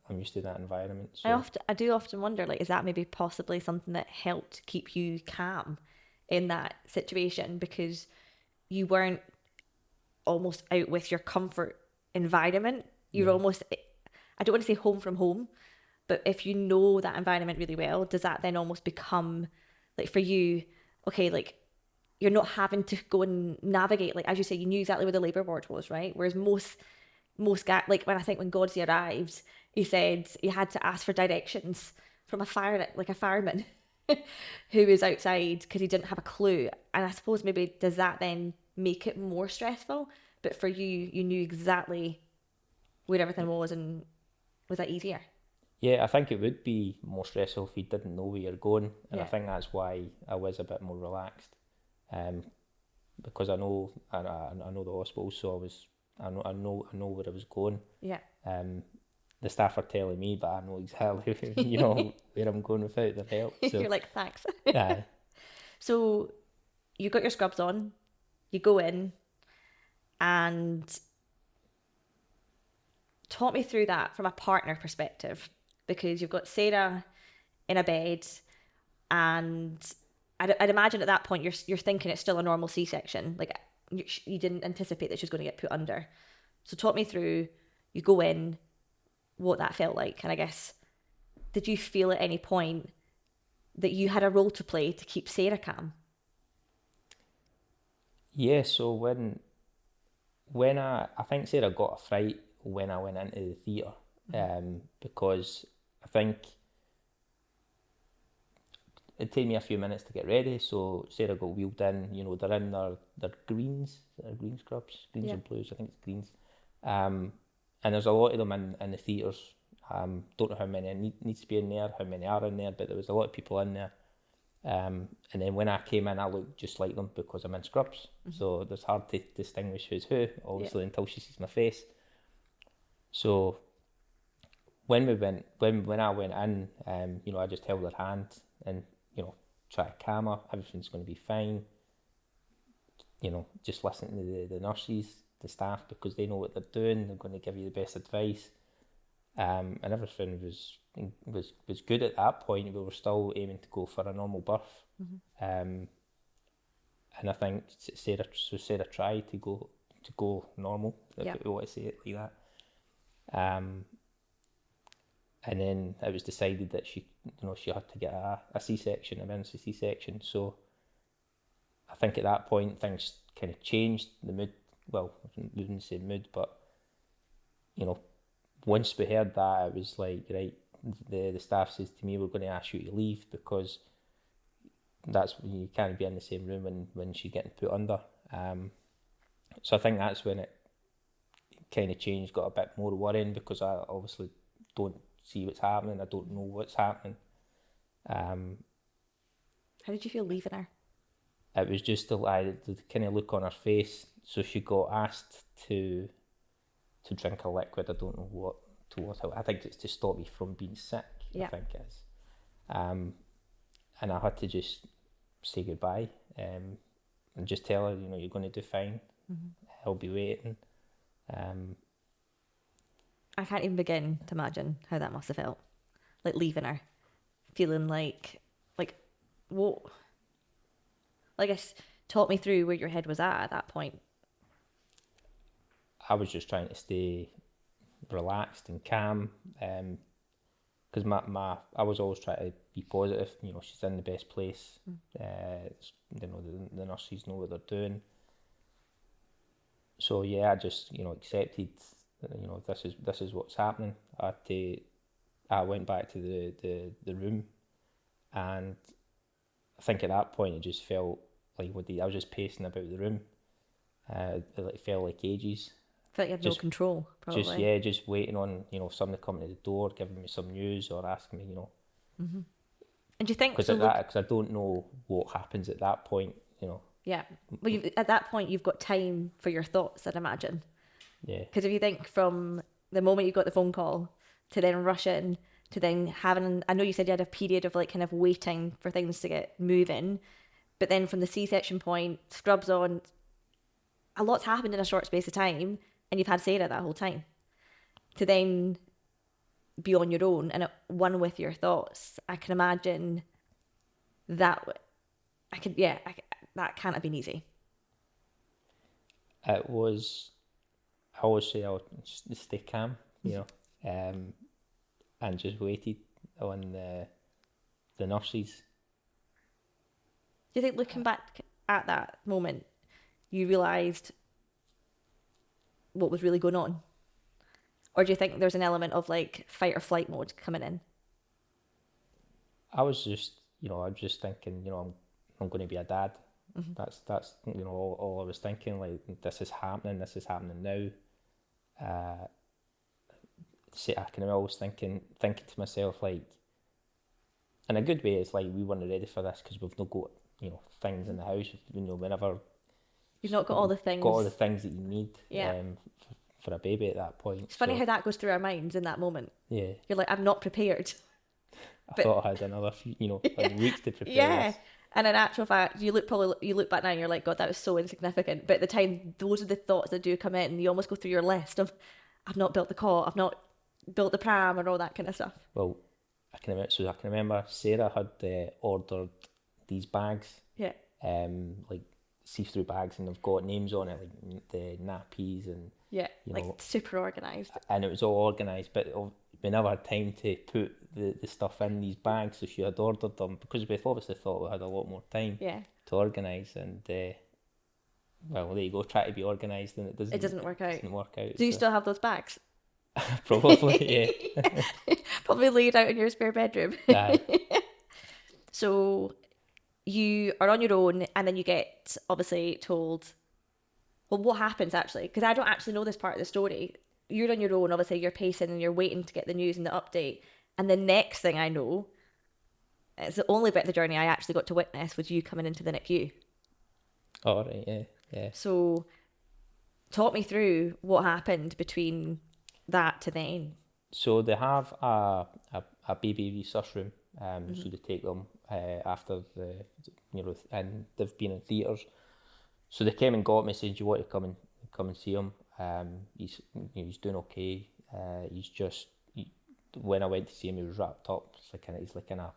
I'm used to that environment. So. I do often wonder, like, is that maybe possibly something that helped keep you calm in that situation, because you weren't almost out with your comfort environment. You're almost, I don't want to say home from home, but if you know that environment really well, does that then almost become, like, for you, okay, like, you're not having to go and navigate, like, as you say, you knew exactly where the labour ward was, right? Whereas most guys, like, when Godsey arrived, he said he had to ask for directions from a fireman who was outside because he didn't have a clue. And I suppose maybe does that then make it more stressful? But for you knew exactly where everything was, and was that easier? Yeah, I think it would be more stressful if you didn't know where you're going, and Yeah. I think that's why I was a bit more relaxed, because I know the hospital, so I know where I was going. Yeah. The staff are telling me, but I know exactly where I'm going without their help. So. You're like, thanks. Yeah. So you got your scrubs on, you go in, and talk me through that from a partner perspective, because you've got Sarah in a bed, and I'd imagine at that point you're thinking it's still a normal C-section. Like, you didn't anticipate that she was going to get put under. So talk me through, you go in, what that felt like, and I guess, did you feel at any point that you had a role to play to keep Sarah calm? Yeah, so when I think Sarah got a fright when I went into the theatre, because I think it'd take me a few minutes to get ready, so Sarah got wheeled in, they're in their greens, green scrubs, greens and blues, I think it's greens. And there's a lot of them in the theatres, Don't know how many needs to be in there, how many are in there, but there was a lot of people in there. And then when I came in, I looked just like them because I'm in scrubs. So it's hard to distinguish who's who, obviously, until she sees my face. So when I went in, I just held her hand and, try to calm her. Everything's going to be fine. Just listen to the nurses, the staff, because they know what they're doing. They're going to give you the best advice. And everything was good at that point. We were still aiming to go for a normal birth. And I think Sarah tried to go normal, if we want to say it like that. And then it was decided that she had to get a C-section, emergency C-section. So I think at that point things kind of changed. The mood, well, I wouldn't say mood, but once we heard that, it was like, right, the staff says to me, we're going to ask you to leave because that's when you can't be in the same room when she's getting put under. So I think that's when it kind of changed, got a bit more worrying because I obviously don't see what's happening. I don't know what's happening. How did you feel leaving her? It was just the kind of look on her face. So she got asked to drink a liquid. I don't know what. I think it's to stop me from being sick. I think it is. And I had to just say goodbye and just tell her, you're going to do fine. I'll be waiting. I can't even begin to imagine how that must have felt. Like leaving her, feeling like what? I guess talk me through where your head was at that point. I was just trying to stay relaxed and calm, because I was always trying to be positive. She's in the best place. The nurses know what they're doing. So I just accepted. This is what's happening. I went back to the room, and I think at that point it just felt like I was just pacing about the room. It felt like ages. Felt like you had no control, probably. Just waiting on somebody coming to the door, giving me some news or asking me, And do you think? Because I don't know what happens at that point, Yeah, well, at that point you've got time for your thoughts, I'd imagine. Yeah. Because if you think from the moment you got the phone call to then rush in to then having, I know you said you had a period of kind of waiting for things to get moving, but then from the C-section point, scrubs on, a lot's happened in a short space of time. And you've had Sarah that whole time. To then be on your own and at one with your thoughts, I can imagine that that can't have been easy. It was. I always say I would stay calm, and just waited on the nurses. Do you think looking back at that moment, you realised what was really going on? Or do you think there's an element of fight or flight mode coming in? I was just thinking, I'm going to be a dad. That's all I was thinking. This is happening now. I can always thinking to myself, in a good way, it's we weren't ready for this because we've not got things in the house. Whenever you've not got all the things that you need. For a baby at that point. It's funny how that goes through our minds in that moment. Yeah. You're like, I'm not prepared. I thought I had another few, weeks to prepare. Yeah. This. And in actual fact, you look back now and you're like, God, that was so insignificant. But at the time, those are the thoughts that do come in. You almost go through your list of, I've not built the cot, I've not built the pram and all that kind of stuff. Well, I can remember Sarah had ordered these bags. Yeah. See-through bags, and they've got names on it, like the nappies and super organised. And it was all organised, but we never had time to put the stuff in these bags, so she had ordered them because we obviously thought we had a lot more time to organise, and well, there you go, try to be organised and it doesn't work out. Do you still have those bags? Probably, yeah. Probably laid out in your spare bedroom. So you are on your own, and then you get obviously told, well, what happens actually? Because I don't actually know this part of the story. you're on your own, obviously you're pacing and you're waiting to get the news and the update. And the next thing I know, it's the only bit of the journey I actually got to witness was you coming into the NICU. All right, yeah. So talk me through what happened between that to then. So they have a baby resus room, so they take them after and they've been in theatres. So they came and got me, saying, "Do you want to come and see him? He's doing okay. When I went to see him, he was wrapped up. He's like in a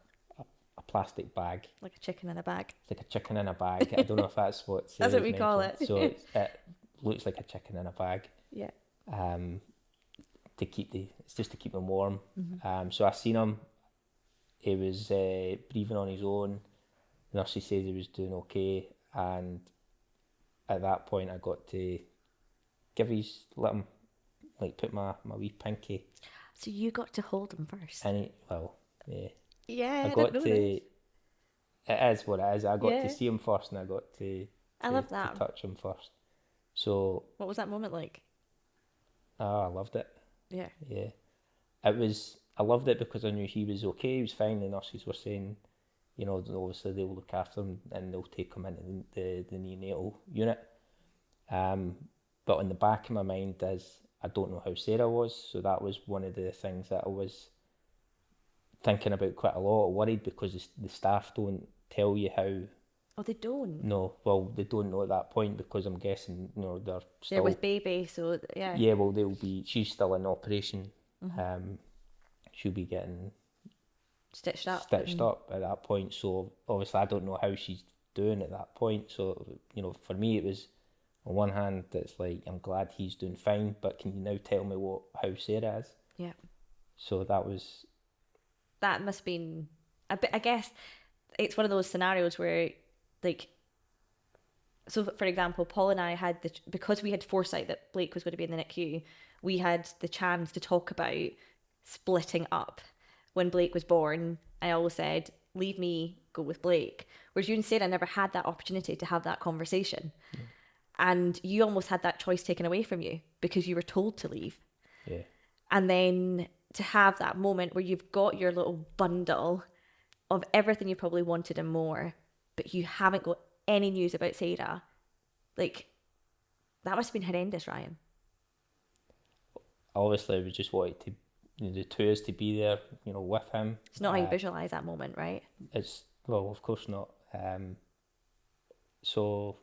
plastic bag, Like a chicken in a bag. like a chicken in a bag. I don't know if that's what That's what Sarah's we call mentioned. it. So it looks like a chicken in a bag. Yeah. It's just to keep him warm. So I seen him. He was breathing on his own. The nurse said he was doing okay, and at that point I got to let him put my wee pinky. So you got to hold him first. And yeah. Yeah, I got didn't know to. this. It is what it is. I got Yeah. to see him first, and I got to. I love that. To touch him first. So. What was that moment like? Oh, I loved it. Yeah. Yeah. I loved it because I knew he was okay. He was fine. The nurses were saying, obviously they'll look after him and they'll take him into the neonatal unit. But in the back of my mind is I don't know how Sarah was, so that was one of the things that I was thinking about quite a lot, worried because the staff don't tell you how. Oh, they don't. No, well, they don't know at that point because I'm guessing they're still. They're with baby, so yeah. Yeah, well, she's still in operation. She'll be getting Stitched up at that point. So obviously I don't know how she's doing at that point. So for me it was, on one hand, it's like I'm glad he's doing fine, but can you now tell me how Sarah is? Yeah. So that must have been a bit. I guess it's one of those scenarios where, so for example, Paul and I had because we had foresight that Blake was going to be in the NICU, we had the chance to talk about splitting up. When Blake was born, I always said, leave me, go with Blake. Whereas you and Sarah never had that opportunity to have that conversation. And you almost had that choice taken away from you because you were told to leave. Yeah. And then to have that moment where you've got your little bundle of everything you probably wanted and more, but you haven't got any news about Sarah, that must have been horrendous, Ryan. Obviously we just wanted to, the two is to be there, with him. It's not how you visualise that moment, right? Of course not. So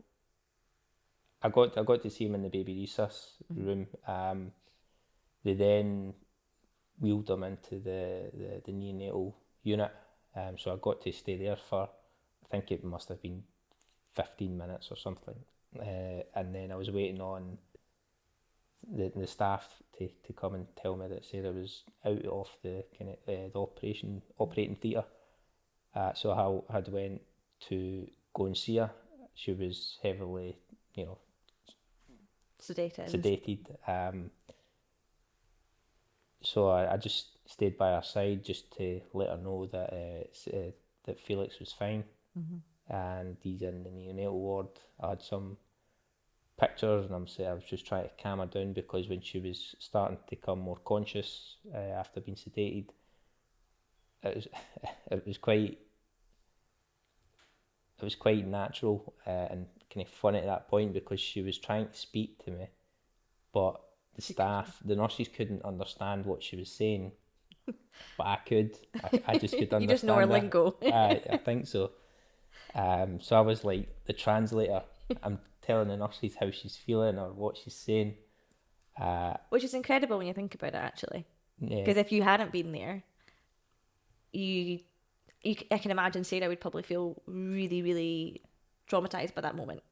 I got to see him in the baby resus room. They then wheeled him into the neonatal unit. So I got to stay there for, I think it must have been 15 minutes or something. And then I was waiting on the staff to come and tell me that Sarah was out of the operating theatre. So I had went to go and see her. She was heavily, sedated. So I just stayed by her side just to let her know that that Felix was fine, and he's in the neonatal ward. I had some pictures, and I was just trying to calm her down because when she was starting to become more conscious after being sedated, it was quite natural and kind of funny at that point because she was trying to speak to me, but the nurses couldn't understand what she was saying, but I could. I just could understand. You just know her lingo. I think so. So I was like the translator. I'm telling the nurses how she's feeling or what she's saying. Which is incredible when you think about it, actually. Yeah. Because if you hadn't been there, I can imagine Sarah would probably feel really, really traumatized by that moment.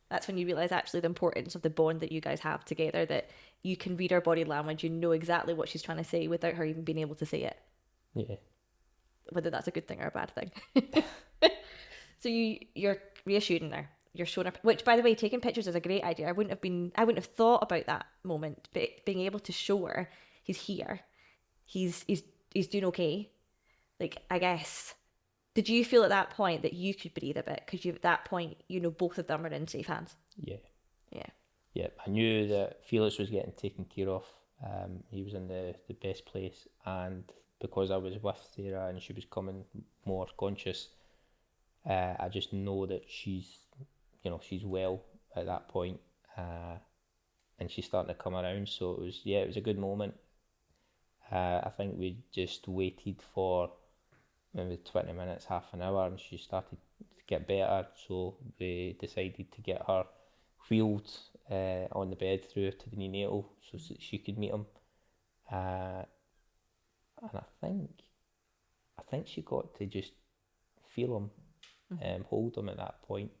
That's when you realise actually the importance of the bond that you guys have together, that you can read her body language, you know exactly what she's trying to say without her even being able to say it. Yeah. Whether that's a good thing or a bad thing. So you're reassuring her. You're showing her, which by the way, taking pictures is a great idea. I wouldn't have thought about that moment, but being able to show her he's here, he's doing okay. I guess, did you feel at that point that you could breathe a bit because at that point both of them are in safe hands? Yeah. Yeah. yeah, I knew that Felix was getting taken care of. He was in the best place, and because I was with Sarah and she was coming more conscious, I just know that she's well at that point, and she's starting to come around. So it was a good moment. I think we just waited for maybe 20 minutes, half an hour, and she started to get better. So we decided to get her wheeled on the bed through to the neonatal so that she could meet him. And I think she got to just feel him, hold him at that point.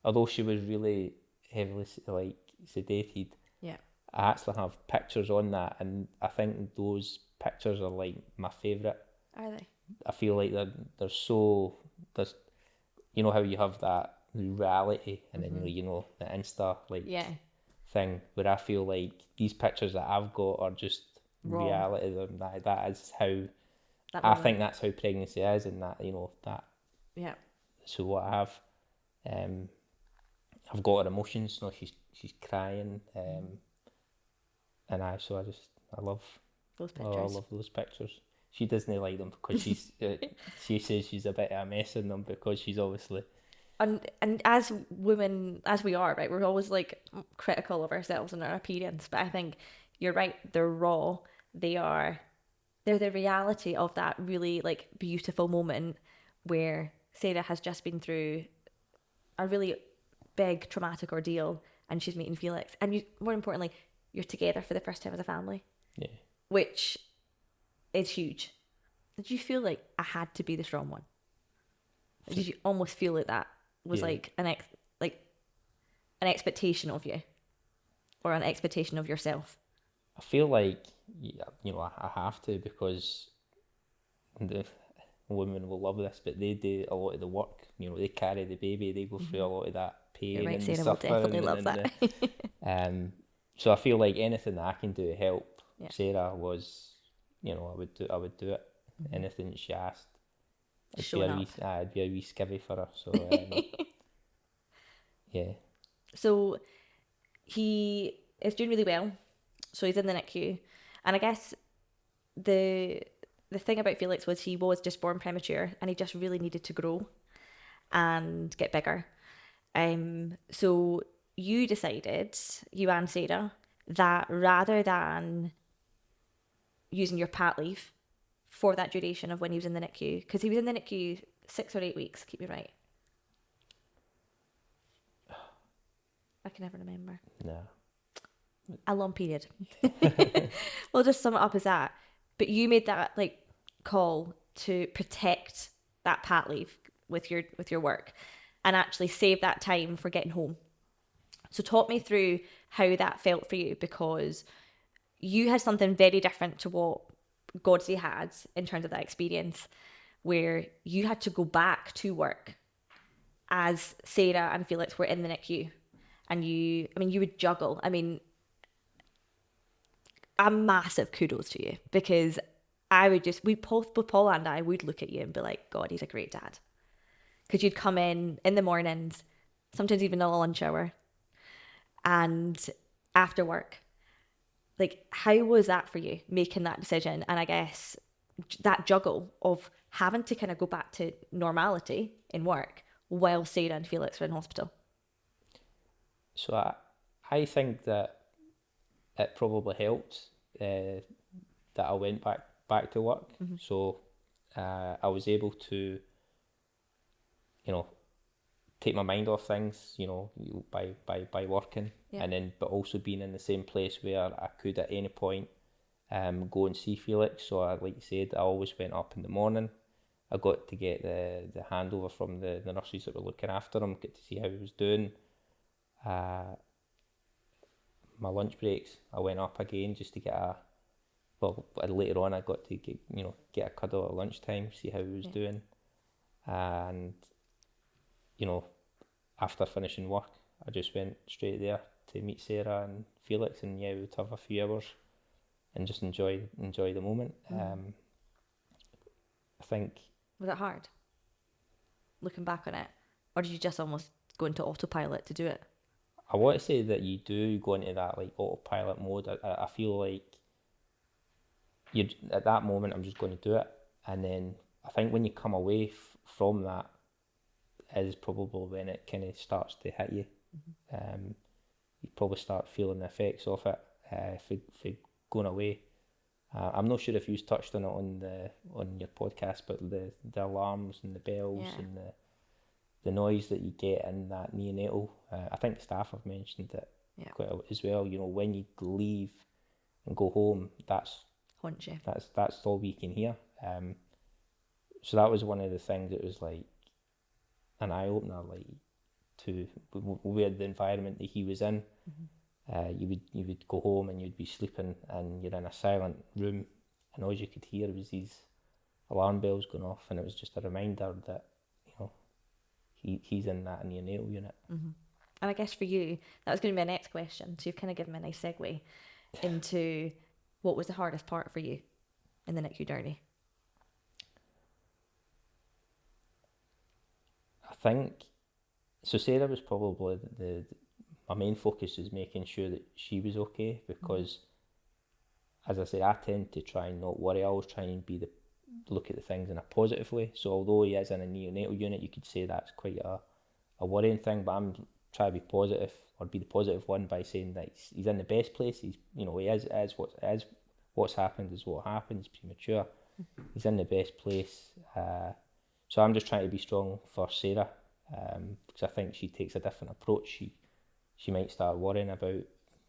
Although she was really heavily sedated, Yeah. I actually have pictures on that, and I think those pictures are like my favourite. Are they? I feel like there's you know how you have that reality and then the Insta Yeah. thing, where I feel like these pictures that I've got are just Raw. reality. That is how That I moment. think that's how pregnancy is, and that that. Yeah. So what I have, I've got her emotions. She's crying, and I love Those I pictures. love those pictures. She doesn't like them because she says she's a bit of a mess in them because she's obviously. And as women, as we are, right, we're always like critical of ourselves and our appearance. But I think you're right, they're raw. They're the reality of that really like beautiful moment where Sarah has just been through a really big traumatic ordeal and she's meeting Felix. And you, more importantly, you're together for the first time as a family. Yeah. Which is huge. Did you feel like I had to be the strong one? Did you almost feel like that was Yeah. like an expectation of you, or an expectation of yourself? I feel like I have to, because the women will love this, but they do a lot of the work. They carry the baby, they go through a lot of that pain You're right, and Sarah will suffering. definitely love that. So I feel like anything that I can do to help Yeah. Sarah was, I would do it. Anything she asked, Showing up. I'd be a wee skivvy for her. So yeah. So he is doing really well. So he's in the NICU, and I guess the thing about Felix was he was just born premature, and he just really needed to grow and get bigger. So you decided, you and Sarah, that rather than using your pat leave for that duration of when he was in the NICU, because he was in the NICU 6 or 8 weeks, keep me right. I can never remember. No. A long period. We'll just sum it up as that. But you made that like call to protect that pat leave with your work and actually save that time for getting home. So talk me through how that felt for you, because you had something very different to what Godsey had in terms of that experience, where you had to go back to work as Sarah and Felix were in the NICU. And you would juggle. A massive kudos to you, because I would just, both Paul and I would look at you and be like, God, he's a great dad. Because you'd come in the mornings, sometimes even a lunch hour, and after work. Like, how was that for you, making that decision? And I guess that juggle of having to kind of go back to normality in work while Sarah and Felix were in hospital. So I think that it probably helped that I went back to work. Mm-hmm. So I was able to, take my mind off things, by working, yeah. And then but also being in the same place where I could at any point go and see Felix. So like you said, I always went up in the morning. I got to get the handover from the nurses that were looking after him, get to see how he was doing. My lunch breaks, I went up again just to get later on I got to get a cuddle at lunchtime, see how he was doing. And, after finishing work, I just went straight there to meet Sarah and Felix, and we would have a few hours and just enjoy the moment. I think... Was it hard, looking back on it? Or did you just almost go into autopilot to do it? I want to say that you do go into that like autopilot mode. I feel like you at that moment I'm just going to do it, and then I think when you come away from that is probably when it kind of starts to hit you. You probably start feeling the effects of it for going away. I'm not sure if you touched on it on your podcast, but the alarms and the bells and the noise that you get in that neonatal. I think the staff have mentioned it quite a lot as well. You know, when you leave and go home, that's Haunts you. that's all we can hear. So that was one of the things that was like an eye opener, like to where the environment that he was in. You would go home and you'd be sleeping and you're in a silent room and all you could hear was these alarm bells going off, and it was just a reminder that, you know, he's in that neonatal unit. And I guess for you, that was going to be my next question. So you've kind of given me a nice segue into what was the hardest part for you in the NICU journey. I think so. Sarah was probably my main focus is making sure that she was okay, because as I say, I tend to try and not worry. I always try and look at the things in a positive way. So although he is in a neonatal unit, you could say that's quite a worrying thing, but I'm trying to be positive, or be the positive one, by saying that he's in the best place. He's, you know, he is what's happened is what happened. He's premature. He's in the best place. So I'm just trying to be strong for Sarah, because I think she takes a different approach. She might start worrying about,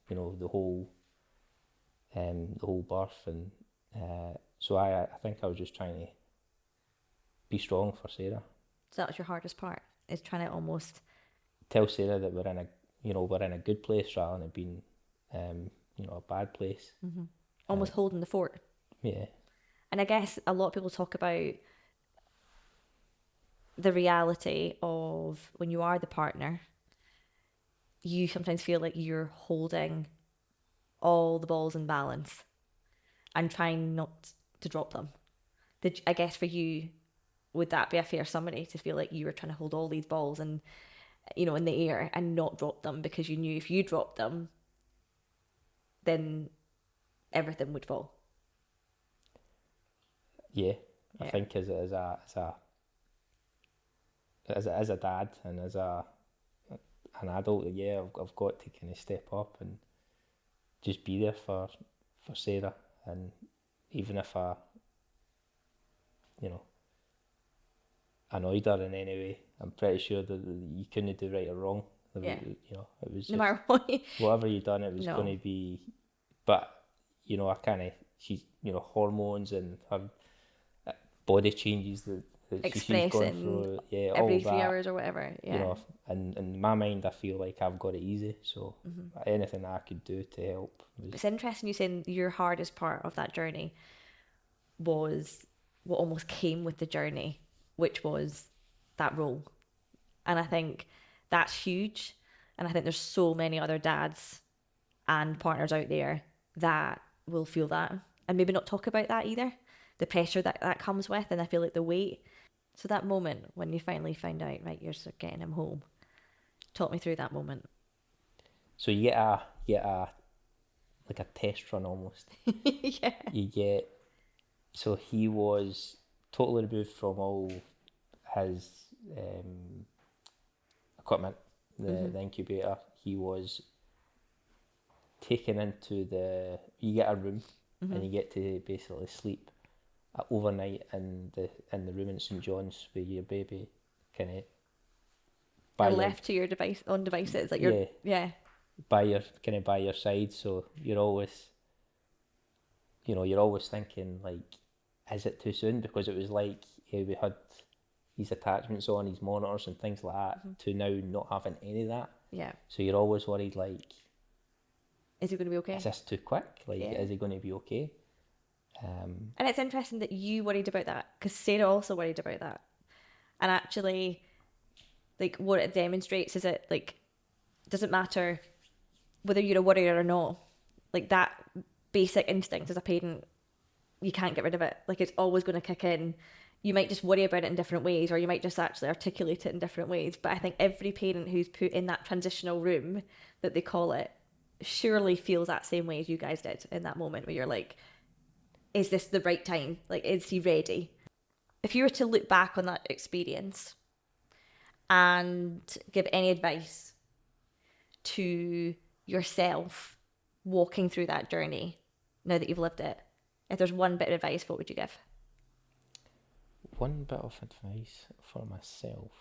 you know, the whole birth, and so I think I was just trying to be strong for Sarah. So that was your hardest part, is trying to almost tell Sarah that we're in a good place rather than it being you know, a bad place. almost holding the fort. Yeah. And I guess a lot of people talk about the reality of when you are the partner, you sometimes feel like you're holding all the balls in balance and trying not to drop them. I guess for you, would that be a fair summary, to feel like you were trying to hold all these balls and, you know, in the air and not drop them, because you knew if you dropped them, then everything would fall? Yeah, I think as a dad and as an adult, yeah, I've got to kind of step up and just be there for Sarah. And even if I, you know, annoyed her in any way, I'm pretty sure that you couldn't do right or wrong. Yeah. You know, it was No just, matter what. whatever you done, it was No. going to be. But you know, she's, you know, hormones and her body changes that she's gone Expressing through. Yeah, every all 3 that. hours or whatever. Yeah. You know, and in my mind, I feel like I've got it easy. So anything I could do to help was. It's interesting you saying your hardest part of that journey was what almost came with the journey, which was that role. And I think that's huge. And I think there's so many other dads and partners out there that will feel that and maybe not talk about that either. The pressure that comes with, and I feel like the weight. So that moment when you finally find out, right, you're getting him home. Talk me through that moment. So you get a like a test run almost. Yeah. You get, so he was totally removed from all his equipment, the incubator. He was taken into you get a room and you get to basically sleep overnight in the room in St John's with your baby kind of You're left to your devices, like you're by your side. So you're always thinking, like, is it too soon? Because it was like we had these attachments on, these monitors and things like that, to now not having any of that. Yeah. So you're always worried, like, is he going to be okay? is this too quick? Like, is he going to be okay? And it's interesting that you worried about that, because Sarah also worried about that. And actually, like, what it demonstrates is that, like, doesn't matter whether you're a worrier or not, like, that basic instinct as a parent, you can't get rid of it. Like, it's always going to kick in. you might just worry about it in different ways, or you might just actually articulate it in different ways. But I think every parent who's put in that transitional room, that they call it, surely feels that same way as you guys did in that moment where you're like, is this the right time? Like, is he ready? If you were to look back on that experience and give any advice to yourself walking through that journey now that you've lived it, if there's one bit of advice, what would you give? One bit of advice for myself.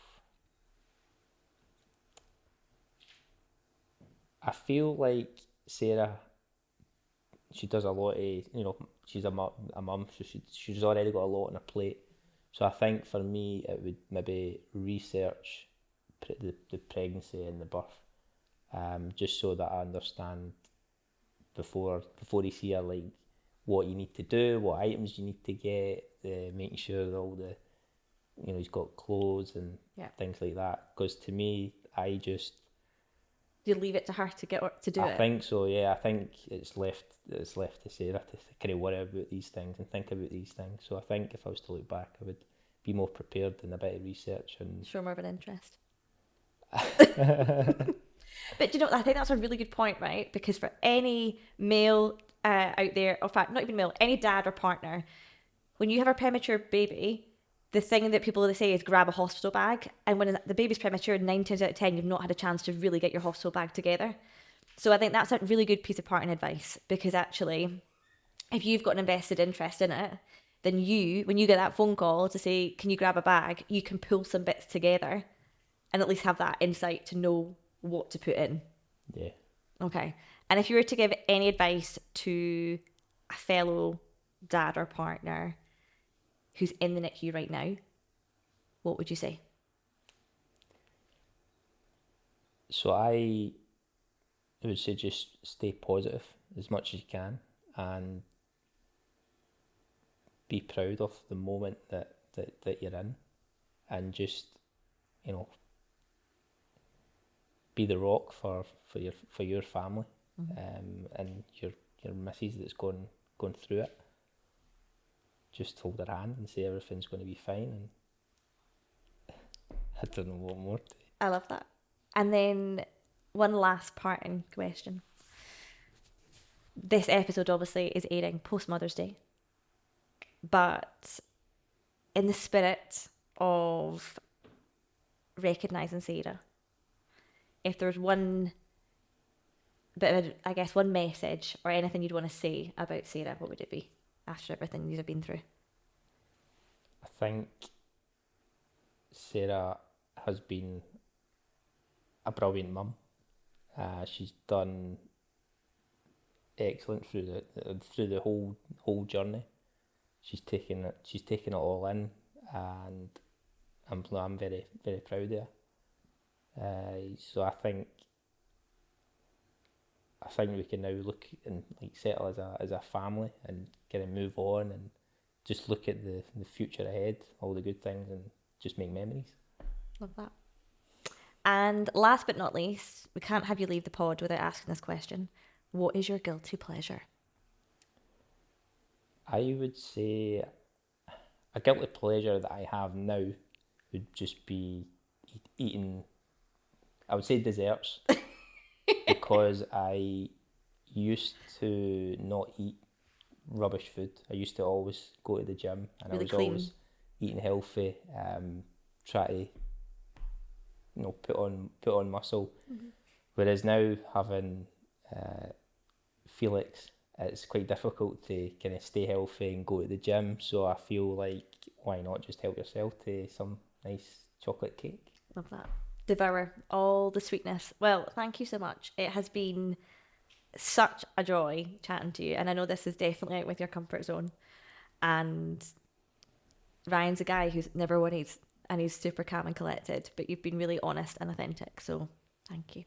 I feel like Sarah, she does a lot of, she's a mum, so she's already got a lot on her plate. So I think for me, it would maybe research the pregnancy and the birth, just so that I understand before you see her, like, what you need to do, what items you need to get, making sure that all the, he's got clothes and things like that. Because to me, you leave it to her to do it. I think so. Yeah, I think it's left to Sarah to kind of worry about these things and think about these things. So I think if I was to look back, I would be more prepared and a bit of research and show more of an interest. But I think that's a really good point, right? Because for any male out there, or in fact, not even male, any dad or partner, when you have a premature baby, the thing that people say is grab a hospital bag. And when the baby's premature, 9 times out of 10, you've not had a chance to really get your hospital bag together. So I think that's a really good piece of parting advice, because actually, if you've got an invested interest in it, then when you get that phone call to say, can you grab a bag, you can pull some bits together and at least have that insight to know what to put in. Yeah. Okay. And if you were to give any advice to a fellow dad or partner who's in the NICU right now, what would you say? So I would say just stay positive as much as you can and be proud of the moment that you're in, and just, be the rock for your family, and your missus that's going through it. Just hold her hand and say everything's going to be fine, and I don't know what more to. I love that. And then one last parting question. This episode obviously is airing post Mother's Day, but in the spirit of recognising Sarah, if there's one bit of, one message or anything you'd want to say about Sarah, what would it be after everything you've been through? I think Sarah has been a brilliant mum. She's done excellent through the whole journey. She's taken it all in, and I'm very, very proud of her. So I think we can now look and settle as a family and kind of move on and just look at the future ahead, all the good things, and just make memories. Love that. And last but not least, we can't have you leave the pod without asking this question. What is your guilty pleasure? I would say a guilty pleasure that I have now would just be eating, I would say desserts, because I used to not eat rubbish food. I used to always go to the gym, and really I was clean. always eating healthy, try to put on muscle. Mm-hmm. Whereas now having Felix, it's quite difficult to kind of stay healthy and go to the gym. So I feel like, why not just help yourself to some nice chocolate cake? Love that. Devour all the sweetness. Well, thank you so much. It has been such a joy chatting to you, and I know this is definitely out with your comfort zone. And Ryan's a guy who's never worried, and he's super calm and collected, but you've been really honest and authentic, so thank you.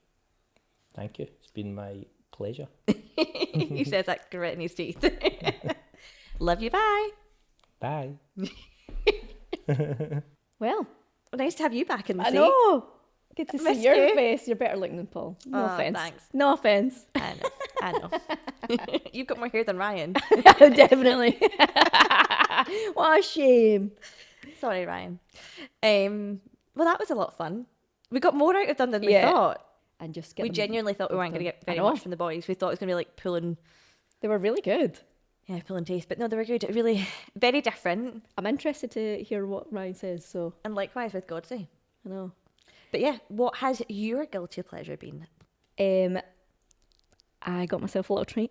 Thank you. It's been my pleasure. He says that grit in his teeth. Love you, bye. Bye. Well, nice to have you back in the I seat. know. Good to see Missed your you. face. You're better looking than Paul. No offence. Thanks. No offence. I know. You've got more hair than Ryan. Definitely. What a shame. Sorry, Ryan. Well, that was a lot of fun. We got more out of them than we thought. And just get We them genuinely thought we both weren't going to done. get very I know. much from the boys. We thought it was going to be like pulling, They were really good. pulling teeth. But no, they were good. Really, very different. I'm interested to hear what Ryan says, so And likewise with Godsey. I know. But yeah, what has your guilty pleasure been? I got myself a little treat.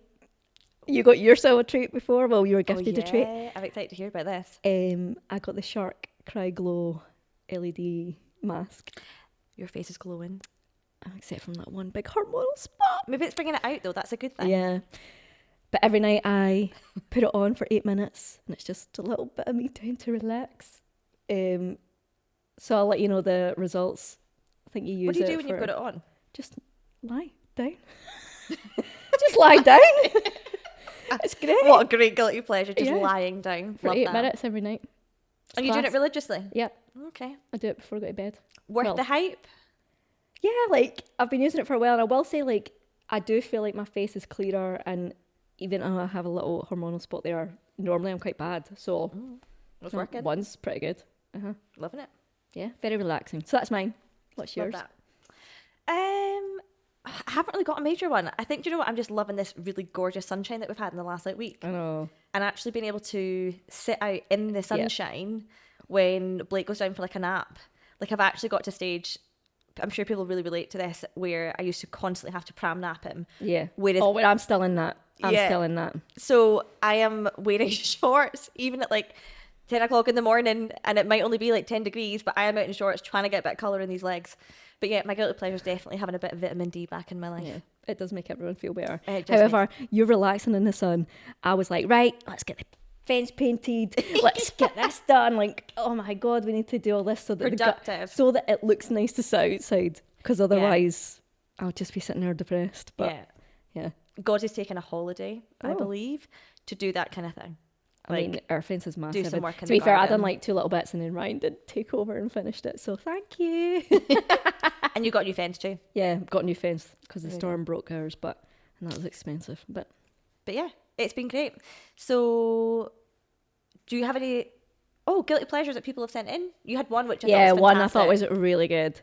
You got yourself a treat before? Well, you were gifted a treat. I'm excited to hear about this. I got the Shark Cry Glow LED mask. Your face is glowing. Except from that one big hormonal spot. Maybe it's bringing it out though. That's a good thing. Yeah. But every night I put it on for 8 minutes and it's just a little bit of me time to relax. So I'll let you know the results. I think you use it. What do you do when you've got it on? Just lie down. Just lie down. It's great. What a great guilty pleasure, just Yeah. lying down. For Love 8 that. minutes every night. It's And you're doing it class. religiously? Yep. Okay. I do it before I go to bed. Worth Well, the hype? Yeah, like I've been using it for a while and I will say like I do feel like my face is clearer and even though I have a little hormonal spot there, normally I'm quite bad. So It's working. one's pretty good. Loving it. Yeah, very relaxing. So that's mine. What's Love yours? that. I haven't really got a major one. I think, do you know what? I'm just loving this really gorgeous sunshine that we've had in the last week. I know. And actually being able to sit out in the sunshine when Blake goes down for like a nap. Like I've actually got to stage, I'm sure people really relate to this, where I used to constantly have to pram nap him. Yeah. Whereas, Oh, wait, I'm still in that. I'm Yeah. still in that. so I am wearing shorts even at like 10 o'clock in the morning, and it might only be like 10 degrees, but I am out in shorts trying to get a bit of colour in these legs. But yeah, my guilty pleasure is definitely having a bit of vitamin D back in my life. Yeah. It does make everyone feel better. It does However, you're relaxing in the sun. I was like, right, let's get the fence painted. Let's get this done. Like, oh my God, we need to do all this so that Productive. so that it looks nice to sit outside. Because otherwise, I'll just be sitting there depressed. But yeah. God is taking a holiday, I Oh. believe, to do that kind of thing. I mean, our fence is massive. some work in to be the fair, I done garden. like 2 little bits and then Ryan did take over and finished it. So thank you. And you got a new fence too. Yeah, got a new fence because the Very storm broke ours, and that was expensive. But But yeah, it's been great. So, do you have any guilty pleasures that people have sent in? You had one which I thought was one I thought fantastic. was really good.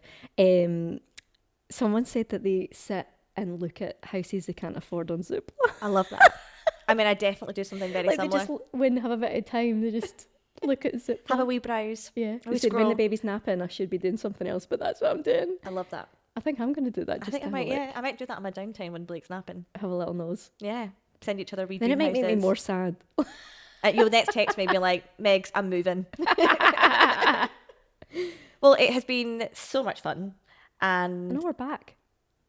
Someone said that they sit and look at houses they can't afford on Zoop. I love that. I mean, I definitely do something very Like similar. they just when they have a bit of time, they just look at Zoop. Have a wee browse. Yeah, a they wee said when scroll. the baby's napping, I should be doing something else, but that's what I'm doing. I love that. I think I'm going to do that. Just I think to I have might. a look, Yeah, I might do that on my downtime when Blake's napping. have a little nose. Yeah, send each other wee Then it dream might make me houses. more sad. You'll next text me, be like, Megs, I'm moving. Well, it has been so much fun, and I know we're back.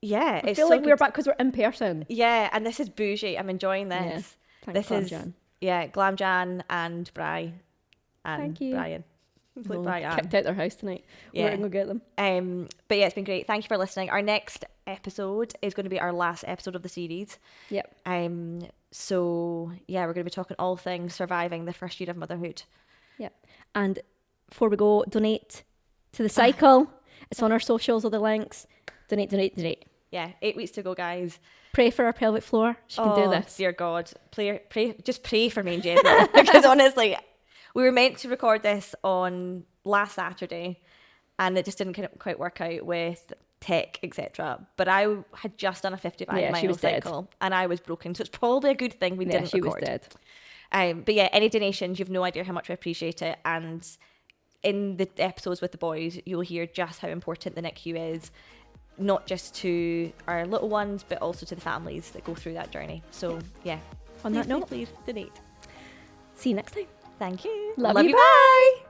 yeah, I it's feel so like good we're back because we're in person. Yeah, and this is bougie. I'm enjoying Yeah. this. Thanks, This Glam is Jan. Glam Jan and Bri and Thank you. Brian. It's like Well, Brian. kicked out their house tonight. We're Yeah. going to go get them. But yeah, it's been great. Thank you for listening. Our next episode is going to be our last episode of the series. Yep. So yeah, we're going to be talking all things surviving the first year of motherhood. Yep. And before we go, donate to the cycle. It's on our socials, all the links. Donate, donate, donate. Yeah, 8 weeks to go, guys. Pray for our pelvic floor. She can do this. Dear God, just pray for me in general. Because honestly, we were meant to record this on last Saturday, and it just didn't quite work out with tech, etc. But I had just done a 55 Yeah, she mile was dead. cycle, and I was broken. So it's probably a good thing we Yeah, didn't she record. was dead. But yeah, any donations, you've no idea how much we appreciate it. And in the episodes with the boys, you'll hear just how important the NICU is, not just to our little ones, but also to the families that go through that journey. So yeah, On that note, please donate. see you next time. Thank you. Love you. Bye.